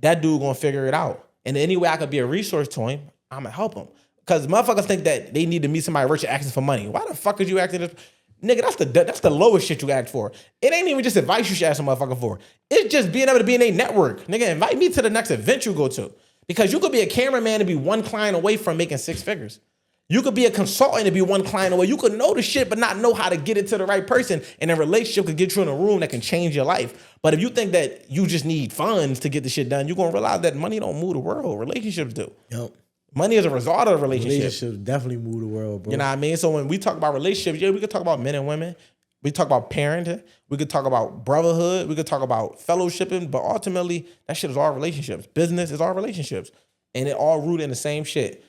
that dude gonna figure it out. And any way I could be a resource to him, I'm gonna help him. Because motherfuckers think that they need to meet somebody rich asking for money. Why the fuck is you acting this? Nigga, that's the lowest shit you ask for. It ain't even just advice you should ask a motherfucker for. It's just being able to be in a network. Nigga, invite me to the next event you go to. Because you could be a cameraman and be one client away from making 6 figures. You could be a consultant and be one client away. You could know the shit but not know how to get it to the right person. And a relationship could get you in a room that can change your life. But if you think that you just need funds to get the shit done, you're going to realize that money don't move the world. Relationships do.
Yep.
Money is a result of a relationship.
Relationships definitely move the world, bro.
You know what I mean? So when we talk about relationships, yeah, we could talk about men and women. We talk about parenting. We could talk about brotherhood. We could talk about fellowshipping. But ultimately, that shit is all relationships. Business is all relationships. And it all rooted in the same shit.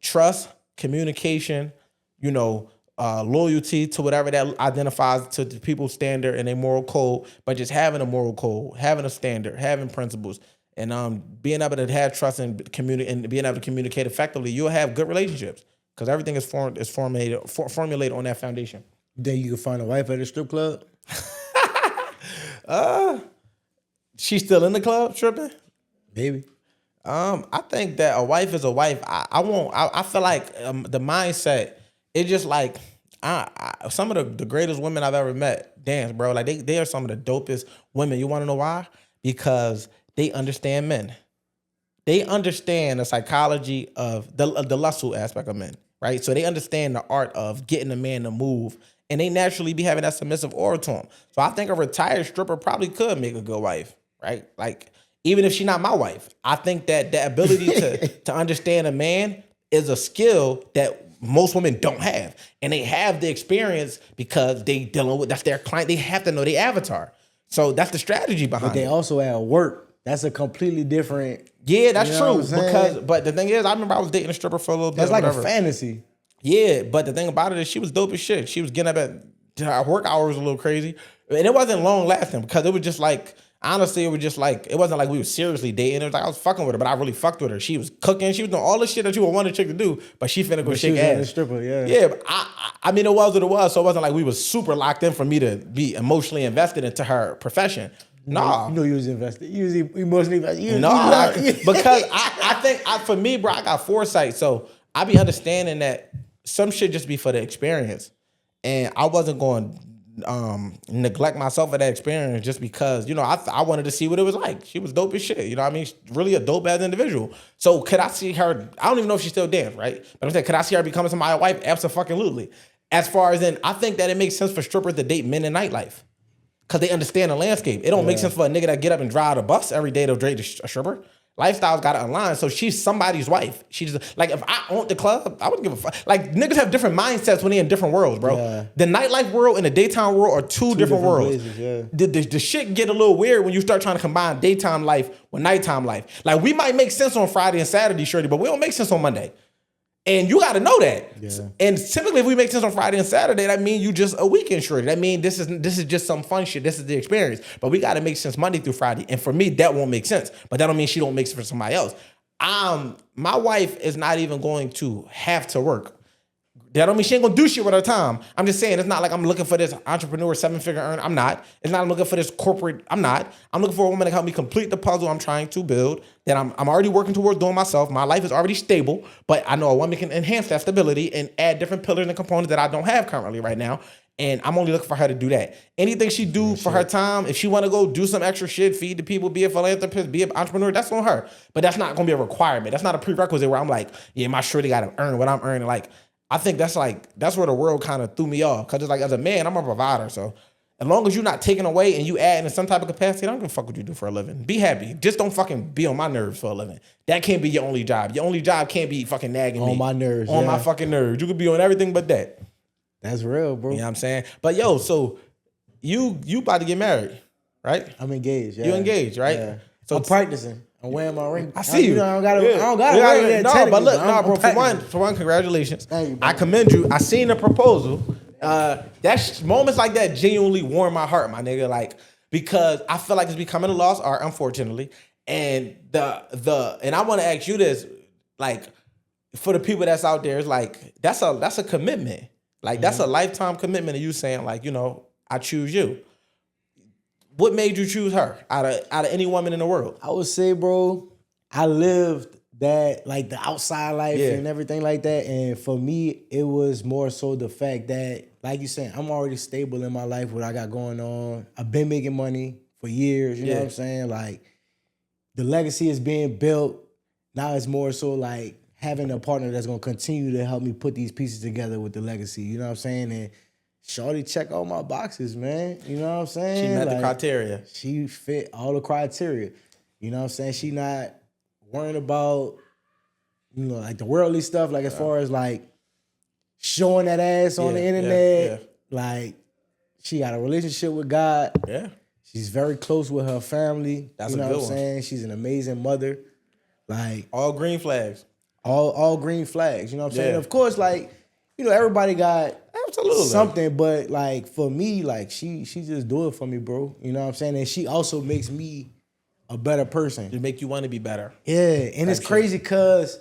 Trust, communication, loyalty to whatever that identifies to the people's standard and their moral code. But just having a moral code, having a standard, having principles, and being able to have trust and communicate and being able to communicate effectively, you'll have good relationships because everything is formulated on that foundation.
You think you can find a wife at a strip club?
She's still in the club tripping?
Maybe.
I think that a wife is a wife. I feel like the mindset, it's just like some of the greatest women I've ever met dance, bro. Like they are some of the dopest women. You want to know why? Because they understand men. They understand the psychology of the lustful aspect of men, right? So they understand the art of getting a man to move, and they naturally be having that submissive aura to him. So I think a retired stripper probably could make a good wife, right? Like, even if she's not my wife, I think that the ability to understand a man is a skill that most women don't have. And they have the experience because that's their client. They have to know their avatar. So that's the strategy behind it.
But they also have work. That's a completely different.
Yeah, that's true. But the thing is, I remember I was dating a stripper for a little bit.
That's like a fantasy.
Yeah, but the thing about it is she was dope as shit. She was getting up at her work hours a little crazy. And it wasn't long lasting because it was just like, honestly, it was just like, it wasn't like we were seriously dating. It was like I was fucking with her, but I really fucked with her. She was cooking. She was doing all the shit that you would want a chick to do, but she finna go shake ass.
A stripper, yeah.
Yeah, but I mean, it was what it was. So it wasn't like we was super locked in for me to be emotionally invested into her profession. Nah.
You know you was invested. You was emotionally invested.
No, because I think for me, bro, I got foresight. So I be understanding that some shit just be for the experience. And I wasn't going to neglect myself for that experience just because, you know, I wanted to see what it was like. She was dope as shit. You know what I mean? Really a dope ass individual. So could I see her? I don't even know if she still dance, right? But I'm saying, could I see her becoming somebody's wife? Absolutely. As far as I think that it makes sense for strippers to date men in nightlife. Because they understand the landscape. It don't make sense for a nigga that get up and drive the bus every day to date a stripper. Lifestyle's got to align. So she's somebody's wife. She's like, if I owned the club, I wouldn't give a fuck. Like, niggas have different mindsets when they're in different worlds, bro. Yeah. The nightlife world and the daytime world are two different worlds. Places, yeah. The shit get a little weird when you start trying to combine daytime life with nighttime life. Like, we might make sense on Friday and Saturday, shorty, but we don't make sense on Monday. And you got to know that. Yeah. And typically, if we make sense on Friday and Saturday, that means you just a weekend shorty. That means this is just some fun shit. This is the experience. But we got to make sense Monday through Friday. And for me, that won't make sense. But that don't mean she don't make sense for somebody else. My wife is not even going to have to work. That don't mean she ain't gonna do shit with her time. I'm just saying it's not like I'm looking for this entrepreneur 7-figure earner. I'm not. It's not I'm looking for this corporate. I'm not. I'm looking for a woman to help me complete the puzzle I'm trying to build. That I'm already working towards doing myself. My life is already stable, but I know a woman can enhance that stability and add different pillars and components that I don't have currently right now. And I'm only looking for her to do that. Anything she do for her time, if she want to go do some extra shit, feed the people, be a philanthropist, be an entrepreneur, that's on her. But that's not going to be a requirement. That's not a prerequisite where I'm like, yeah, my shorty got to earn what I'm earning. Like, I think that's where the world kind of threw me off. Because it's like, as a man, I'm a provider. So as long as you're not taking away and you add in some type of capacity, I don't give a fuck what you do for a living. Be happy. Just don't fucking be on my nerves for a living. That can't be your only job. Your only job can't be fucking nagging me.
On my nerves.
On my fucking nerves. You could be on everything but that.
That's real, bro.
You know what I'm saying? But yo, so you about to get married, right?
I'm engaged, yeah.
You engaged, right?
Yeah. So I'm practicing. I'm wearing my ring.
I see you.
I don't got a ring yet.
No, but look, bro. For one, congratulations.
Thank you,
I commend you. I seen the proposal. Moments like that genuinely warm my heart, my nigga. Like, because I feel like it's becoming a lost art, unfortunately. And and I want to ask you this, like, for the people that's out there, it's like that's a commitment. Like, that's a lifetime commitment of you saying, like, you know, I choose you. What made you choose her out of any woman in the world?
I would say, bro, I lived that, like, the outside life and everything like that. And for me, it was more so the fact that, like you saying, I'm already stable in my life, what I got going on. I've been making money for years, you know what I'm saying? Like, the legacy is being built. Now it's more so like having a partner that's going to continue to help me put these pieces together with the legacy, you know what I'm saying? And shorty check all my boxes, man. You know what I'm saying?
She met the criteria.
She fit all the criteria. You know what I'm saying? She not worrying about, you know, like the worldly stuff, like as far as like showing that ass on the internet. Like, she got a relationship with God.
Yeah.
She's very close with her family.
That's
you know
a good
what I'm saying? She's an amazing mother. Like,
all green flags.
All green flags. You know what I'm saying? Of course, like, you know, everybody got something, but like for me, like she just do it for me, bro. You know what I'm saying? And she also makes me a better person.
To make you want to be better.
Yeah, and it's crazy because,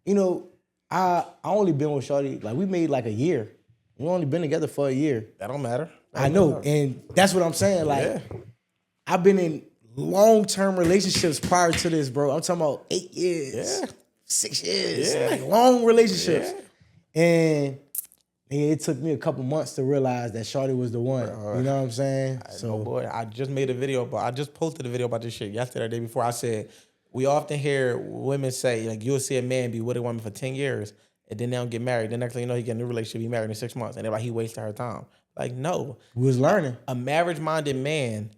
you know, I only been with shorty, like we made like a year. We only been together for a year.
That don't matter.
I know, and that's what I'm saying. Like, I've been in long-term relationships prior to this, bro. I'm talking about 8 years, 6 years, like long relationships. And it took me a couple months to realize that shorty was the one. You know what I'm saying?
Boy, I just made a video, but I just posted a video about this shit yesterday, the day before. I said, we often hear women say, like, you'll see a man be with a woman for 10 years, and then they don't get married. The next thing you know, he get a new relationship, be married in 6 months, and they're like, he wasted her time. Like, no.
We was learning.
A marriage-minded man,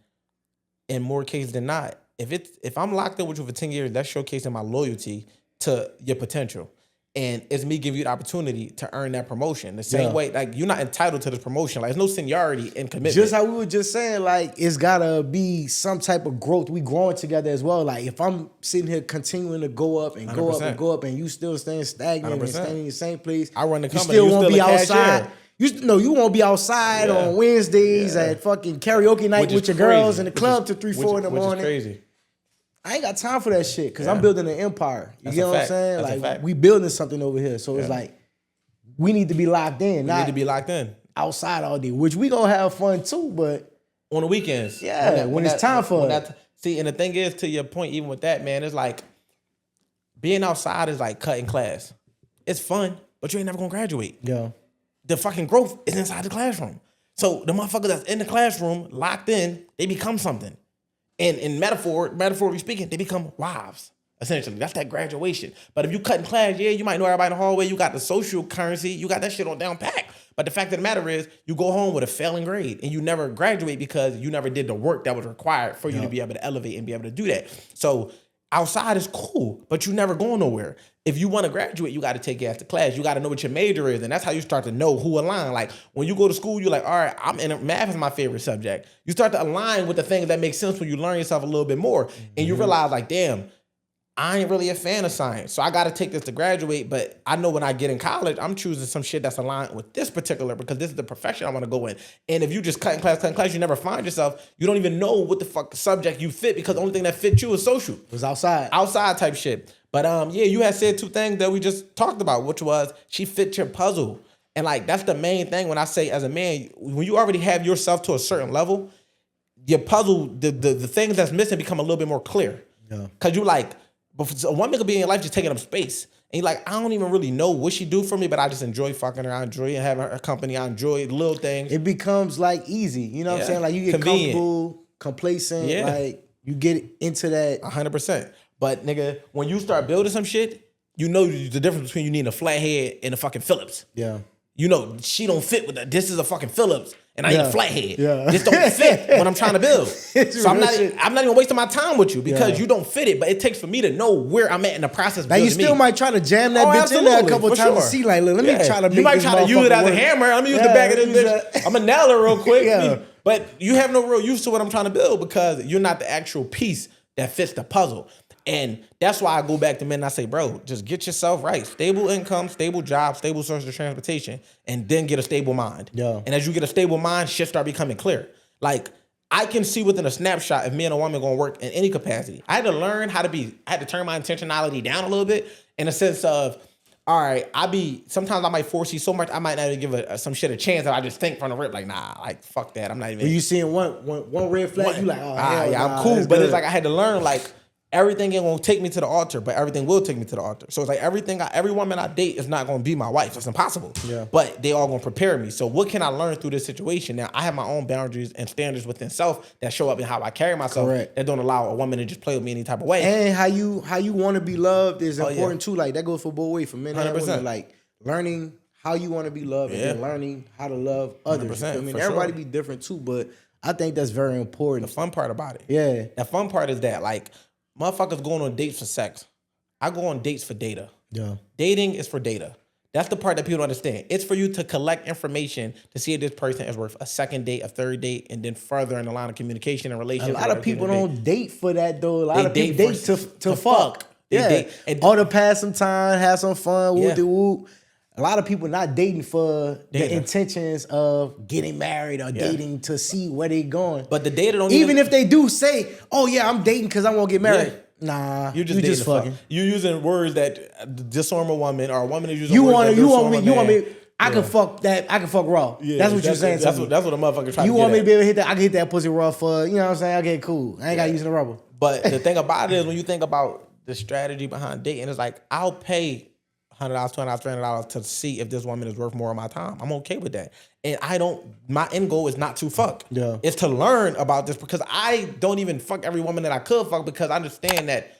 in more cases than not, if I'm locked up with you for 10 years, that's showcasing my loyalty to your potential. And it's me giving you the opportunity to earn that promotion. The same way, like, you're not entitled to this promotion. Like, there's no seniority in commitment.
Just how we were just saying, like, it's gotta be some type of growth. We growing together as well. Like, if I'm sitting here continuing to go up and 100%. Go up and go up, and you still staying stagnant 100%. And staying in the same place,
I run the company.
You still won't be outside. You won't be outside on Wednesdays at fucking karaoke night with your girls in the club till 3, 4 in the morning.
Which is crazy.
I ain't got time for that shit because I'm building an empire. You get what I'm saying? That's like, we building something over here. So it's like, we need to be locked in. We need
to be locked in.
Outside all day, which we gonna have fun too, but
on the weekends.
Yeah, when it's time for it.
See, and the thing is, to your point, even with that, man, it's like, being outside is like cutting class. It's fun, but you ain't never gonna graduate.
Yeah.
The fucking growth is inside the classroom. So the motherfucker that's in the classroom, locked in, they become something. And in metaphorically speaking, they become wives, essentially. That's that graduation. But if you cut in class, you might know everybody in the hallway. You got the social currency. You got that shit on down pack. But the fact of the matter is, you go home with a failing grade and you never graduate because you never did the work that was required for you to be able to elevate and be able to do that. So outside is cool, but you never going nowhere. If you want to graduate, you got to take your ass to class. You got to know what your major is, and that's how you start to know who align. Like, when you go to school, you're like, all right, math is my favorite subject. You start to align with the things that make sense when you learn yourself a little bit more, and you realize, like, damn, I ain't really a fan of science, so I got to take this to graduate. But I know when I get in college, I'm choosing some shit that's aligned with this particular, because this is the profession I want to go in. And if you just cut in class, you never find yourself. You don't even know what the fuck subject you fit, because the only thing that fit you is social.
It was outside
type shit. But you had said 2 things that we just talked about, which was she fit your puzzle. And like, that's the main thing when I say, as a man, when you already have yourself to a certain level, your puzzle, the things that's missing become a little bit more clear. Yeah. Cause you like, a woman could be in your life just taking up space. And you're like, I don't even really know what she do for me, but I just enjoy fucking her. I enjoy having her company. I enjoy little things.
It becomes like easy. You know what I'm saying? Like, you get comfortable, complacent. Yeah. Like, you get into that.
100%. But nigga, when you start building some shit, you know the difference between you needing a flathead and a fucking Phillips.
Yeah.
You know, she don't fit with that. This is a fucking Phillips, and I need a flathead. Yeah. This don't fit what I'm trying to build. So I'm not even wasting my time with you because you don't fit it. But it takes for me to know where I'm at in the process.
Now you still might try to jam that bitch in there a couple of times to see, like, look, let me try to make.
You might try to use it as a hammer. Let me use the back of this bitch. I'm gonna nail it real quick. But you have no real use to what I'm trying to build because you're not the actual piece that fits the puzzle. And that's why I go back to men and I say, bro, just get yourself right. Stable income, stable job, stable source of transportation, and then get a stable mind.
Yeah.
And as you get a stable mind, shit start becoming clear. Like, I can see within a snapshot if me and a woman gonna work in any capacity. I had to learn how to I had to turn my intentionality down a little bit in a sense of, all right, sometimes I might foresee so much, I might not even give some shit a chance that I just think from the rip, like, nah, like, fuck that. I'm not even.
When you seeing one red flag, you like, oh,
I'm cool. But it's like I had to learn, like, everything ain't gonna take me to the altar, but everything will take me to the altar. So it's like every woman I date is not gonna be my wife. It's impossible.
Yeah.
But they all gonna prepare me. So what can I learn through this situation? Now I have my own boundaries and standards within self that show up in how I carry myself.
Correct.
That don't allow a woman to just play with me any type of way.
And how you want to be loved is important too. Like, that goes for both ways, for men and women. Like, learning how you want to be loved and then learning how to love others. I mean, everybody be different too, but I think that's very important.
The fun part about it.
Yeah.
The fun part is that, like, motherfuckers going on dates for sex. I go on dates for data.
Yeah.
Dating is for data. That's the part that people don't understand. It's for you to collect information to see if this person is worth a second date, a third date, and then further in the line of communication and relationship.
A lot of people don't date for that, though. A lot of people date to fuck.
They
date. Or to pass some time, have some fun, whoop-de-whoop. A lot of people not dating for the intentions of getting married or dating to see where they going.
But the data don't
even if they do say, oh yeah, I'm dating because I want to get married. Yeah. Nah, you just fucking.
You're using words that disarm a woman, or a woman is using
you
words
want
that disarm a man.
You want me. I can fuck that. I can fuck raw. Yeah, that's what you're saying.
That's what a motherfucker trying to get.
You want me to be able to hit that? I can hit that pussy raw for, you know what I'm saying? Okay, cool. I ain't got to use the rubber.
But the thing about it is, when you think about the strategy behind dating, it's like, I'll pay $100, $200, $300 to see if this woman is worth more of my time. I'm okay with that. And my end goal is not to fuck.
Yeah.
It's to learn about this, because I don't even fuck every woman that I could fuck, because I understand that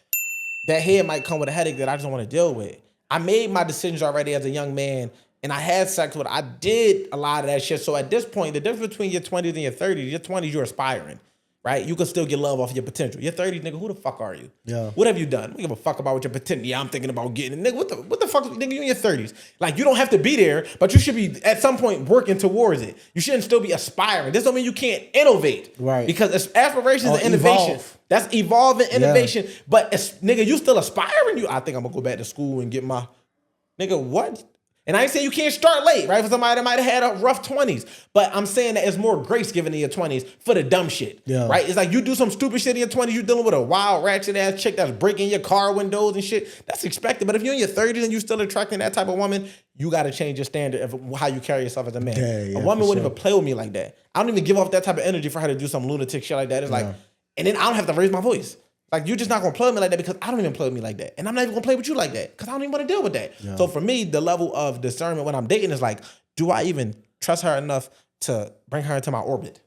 head might come with a headache that I just don't want to deal with. I made my decisions already as a young man, and I had sex with her. I did a lot of that shit. So at this point, the difference between your 20s and your 30s, your 20s, you're aspiring. right? You can still get love off your potential. Your 30s, nigga, who the fuck are you?
Yeah.
What have you done? We give a fuck about what your potential. Yeah, I'm thinking about getting it. Nigga, what the fuck, nigga, you in your 30s. Like, you don't have to be there, but you should be, at some point, working towards it. You shouldn't still be aspiring. This don't mean you can't innovate.
Right.
Because aspirations and innovation,
evolve.
that's evolving innovation. But, nigga, you still aspiring? I think I'm going to go back to school and get my, nigga, what? And I ain't saying you can't start late, right? For somebody that might have had a rough 20s. But I'm saying that it's more grace given in your 20s for the dumb shit, right? It's like you do some stupid shit in your 20s, you dealing with a wild, ratchet-ass chick that's breaking your car windows and shit. That's expected. But if you're in your 30s and you still attracting that type of woman, you got to change your standard of how you carry yourself as a man. A woman wouldn't even play with me like that. I don't even give off that type of energy for her to do some lunatic shit like that. It's like, and then I don't have to raise my voice. Like, you're just not going to play with me like that because I don't even play with me like that. And I'm not even going to play with you like that because I don't even want to deal with that. Yeah. So for me, the level of discernment when I'm dating is like, do I even trust her enough to bring her into my orbit?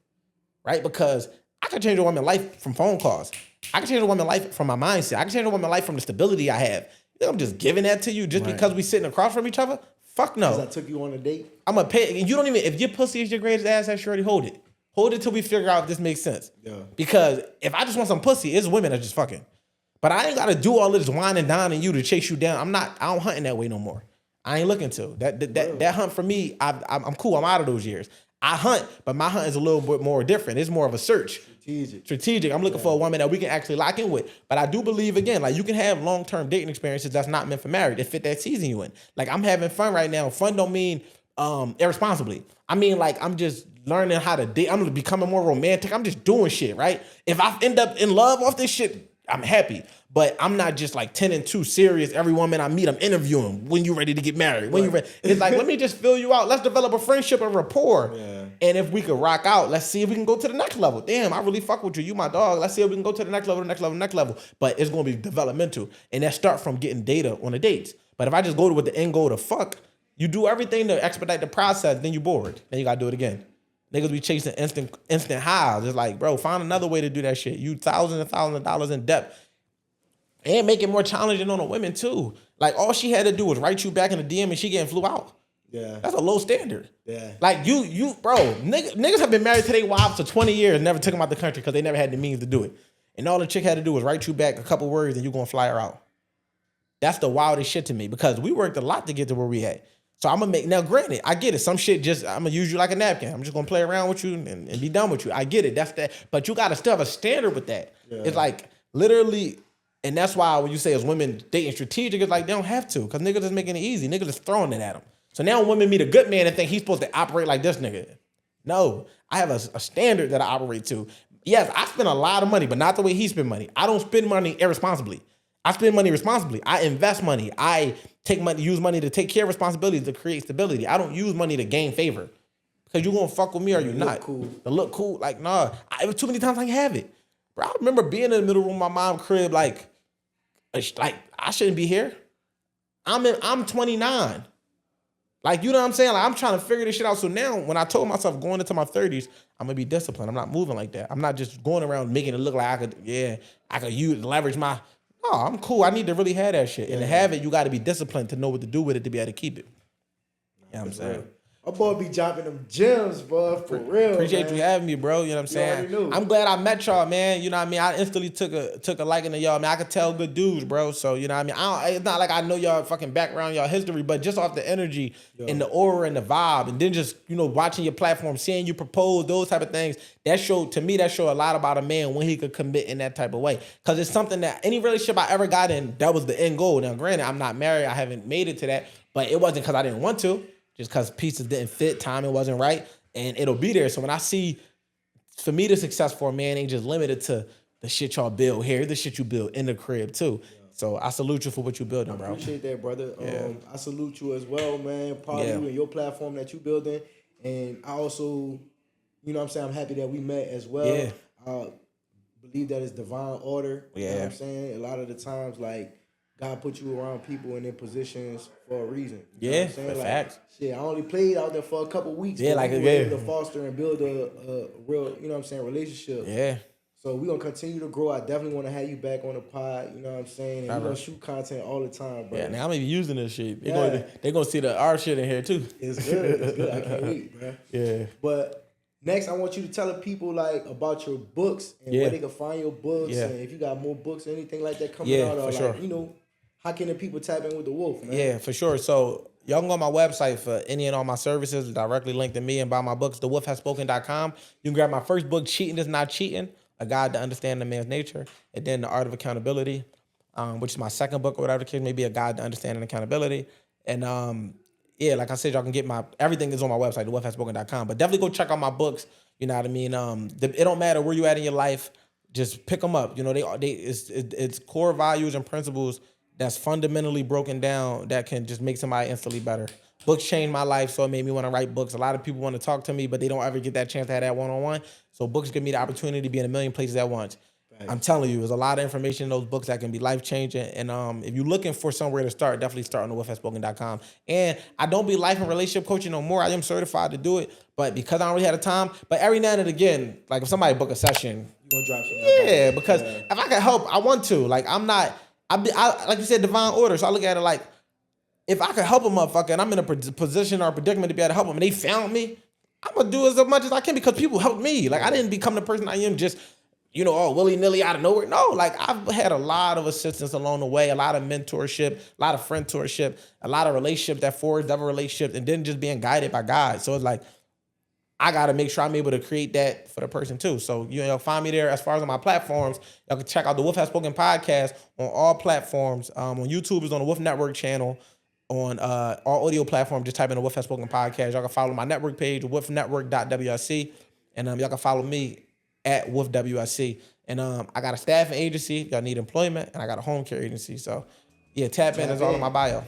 Right? Because I can change a woman's life from phone calls. I can change a woman's life from my mindset. I can change a woman's life from the stability I have. You know, I'm just giving that to you just because we sitting across from each other? Fuck no.
Because I took you on a date?
I'm going to pay. And you don't even, if your pussy is your greatest asset, you already hold it. Hold it till we figure out if this makes sense. Yeah. Because if I just want some pussy, it's women that just fucking. But I ain't got to do all this wine and dining you to chase you down. I don't hunting that way no more. I ain't looking to. That hunt for me, I'm cool. I'm out of those years. I hunt, but my hunt is a little bit more different. It's more of a search. Strategic. I'm looking for a woman that we can actually lock in with. But I do believe, again, like you can have long-term dating experiences that's not meant for marriage. That fit that season you in. Like I'm having fun right now. Fun don't mean irresponsibly. I mean, like I'm just learning how to date. I'm becoming more romantic. I'm just doing shit, right? If I end up in love off this shit, I'm happy. But I'm not just like 10 and 2 serious. Every woman I meet, I'm interviewing. When you ready to get married? When you ready? It's like, let me just fill you out. Let's develop a friendship and rapport. Yeah. And if we could rock out, let's see if we can go to the next level. Damn, I really fuck with you. You my dog. Let's see if we can go to the next level, the next level, the next level. But it's going to be developmental. And that start from getting data on the dates. But if I just go with the end goal to fuck, you do everything to expedite the process, then you bored. Then you got to do it again. Niggas be chasing instant highs. It's like, bro, find another way to do that shit. You thousands and thousands of dollars in debt. And make it more challenging on the women too. Like all she had to do was write you back in the DM and she getting flew out. Yeah. That's a low standard. Yeah. Like you, bro, niggas have been married to their wives for 20 years and never took them out the country because they never had the means to do it. And all the chick had to do was write you back a couple words and you gonna fly her out. That's the wildest shit to me because we worked a lot to get to where we at. So I'm gonna make, now granted, I get it. Some shit just, I'm gonna use you like a napkin. I'm just gonna play around with you and be done with you. I get it. That's that. But you gotta still have a standard with that. Yeah. It's like literally, and that's why when you say as women dating strategic, it's like they don't have to because niggas is making it easy. Niggas is throwing it at them. So now women meet a good man and think he's supposed to operate like this nigga. No, I have a standard that I operate to. Yes, I spend a lot of money, but not the way he spend money. I don't spend money irresponsibly. I spend money responsibly. I invest money. I take money, use money to take care of responsibilities to create stability. I don't use money to gain favor. Because you gonna fuck with me or you not. Cool. To look cool. Like, nah. It was too many times I ain't have it. Bro, I remember being in the middle room of my mom's crib, like I shouldn't be here. I'm 29. Like, you know what I'm saying? Like, I'm trying to figure this shit out. So now, when I told myself going into my 30s, I'm gonna be disciplined. I'm not moving like that. I'm not just going around making it look like I could use leverage my. No, I'm cool. I need to really have that shit. And to have it, you got to be disciplined to know what to do with it to be able to keep it. You know what I'm saying?
My boy be dropping them gems, bro, for real.
Appreciate you having me, bro. You know what I'm saying? I'm glad I met y'all, man. You know what I mean? I instantly took a liking to y'all. Man, I could tell good dudes, bro. So, you know what I mean? It's not like I know y'all fucking background, y'all history, but just off the energy and the aura and the vibe, and then just, you know, watching your platform, seeing you propose, those type of things, that showed a lot about a man when he could commit in that type of way. Because it's something that any relationship I ever got in, that was the end goal. Now, granted, I'm not married. I haven't made it to that, but it wasn't because I didn't want to. Just because pieces didn't fit, timing wasn't right, and it'll be there. So when I see, for me, the success for a man ain't just limited to the shit y'all build here, the shit you build in the crib too. Yeah. So I salute you for what you building, bro.
I appreciate that, brother. Yeah. I salute you as well, man. Proud of you and your platform that you building. And I also, you know what I'm saying, I'm happy that we met as well. Yeah. I believe that it's divine order. You know what I'm saying? A lot of the times, like, God put you around people in their positions for a reason. You know what I'm saying? Like, facts. Shit, I only played out there for a couple weeks. Yeah, like we were able to foster and build a real, you know what I'm saying, relationship. Yeah. So we're going to continue to grow. I definitely want to have you back on the pod, you know what I'm saying? And we're going to shoot content all the time, bro.
Yeah, now I'm even using this shit. They're going to see our shit in here, too.
It's good. It's good. I can't wait, bro. Yeah. But Next, I want you to tell the people like about your books and where they can find your books and if you got more books or anything like that coming out, or like, you know, how can the people tap in with the Wolf, man?
Yeah, for sure. So y'all can go on my website for any and all my services, directly linked to me, and buy my books, thewolfhasspoken.com. You can grab my first book, Cheating is Not Cheating, A Guide to Understand a Man's Nature, and then The Art of Accountability, which is my second book or whatever the case may be, A Guide to Understanding Accountability. And yeah, like I said, y'all can get everything is on my website, thewolfhasspoken.com. But definitely go check out my books. You know what I mean? It don't matter where you at in your life, just pick them up. You know, it's core values and principles that's fundamentally broken down that can just make somebody instantly better. Books changed my life, so it made me want to write books. A lot of people want to talk to me, but they don't ever get that chance to have that one-on-one. So books give me the opportunity to be in a million places at once. Right. I'm telling you, there's a lot of information in those books that can be life-changing. And if you're looking for somewhere to start, definitely start on thewolfhasspoken.com. And I don't be life and relationship coaching no more. I am certified to do it, but because I don't really have the time, but every now and again, like if somebody book a session,
you're going to drop something.
Yeah, because if I can help, I want to. Like I'm not... I like you said, divine order. So I look at it like, if I could help a motherfucker and I'm in a position or a predicament to be able to help them and they found me, I'm going to do as much as I can because people helped me. Like I didn't become the person I am just, you know, willy-nilly out of nowhere. No, like I've had a lot of assistance along the way, a lot of mentorship, a lot of friendship, a lot of relationships that forged other relationships, and then just being guided by God. So it's like, I got to make sure I'm able to create that for the person too. So, you know, find me there. As far as on my platforms, y'all can check out the Wolf Has Spoken podcast on all platforms. On YouTube is on the Wolf Network channel. On all audio platforms, just type in the Wolf Has Spoken podcast. Y'all can follow my network page, wolfnetwork.wsc. And y'all can follow me at wolfwsc. And I got a staffing agency if y'all need employment. And I got a home care agency. So, yeah, tap in. It's all in my bio.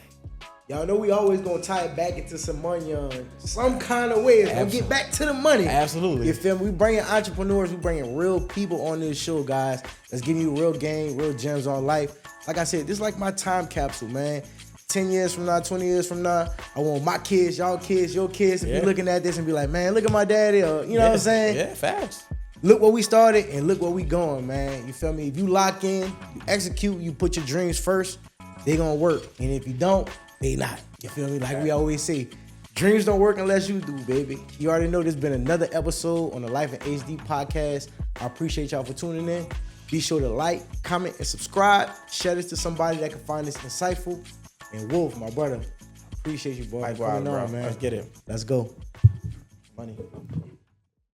Y'all know we always gonna tie it back into some money on some kind of way. It's gonna get back to the money.
Absolutely.
You feel me? We bringing entrepreneurs, we bringing real people on this show, guys. That's giving you real game, real gems on life. Like I said, this is like my time capsule, man. 10 years from now, 20 years from now, I want my kids, y'all kids, your kids to be looking at this and be like, man, look at my daddy, or you know what I'm saying?
Yeah, facts.
Look where we started and look where we going, man. You feel me? If you lock in, you execute, you put your dreams first, they gonna work. And if you don't, they not. You feel me? Like we always say, dreams don't work unless you do, baby. You already know there's been another episode on the Life in HD podcast. I appreciate y'all for tuning in. Be sure to like, comment, and subscribe. Share this to somebody that can find this insightful. And Wolf, my brother, appreciate you, boy.
Likewise, bro. Man. Let's get it.
Let's go.
Money.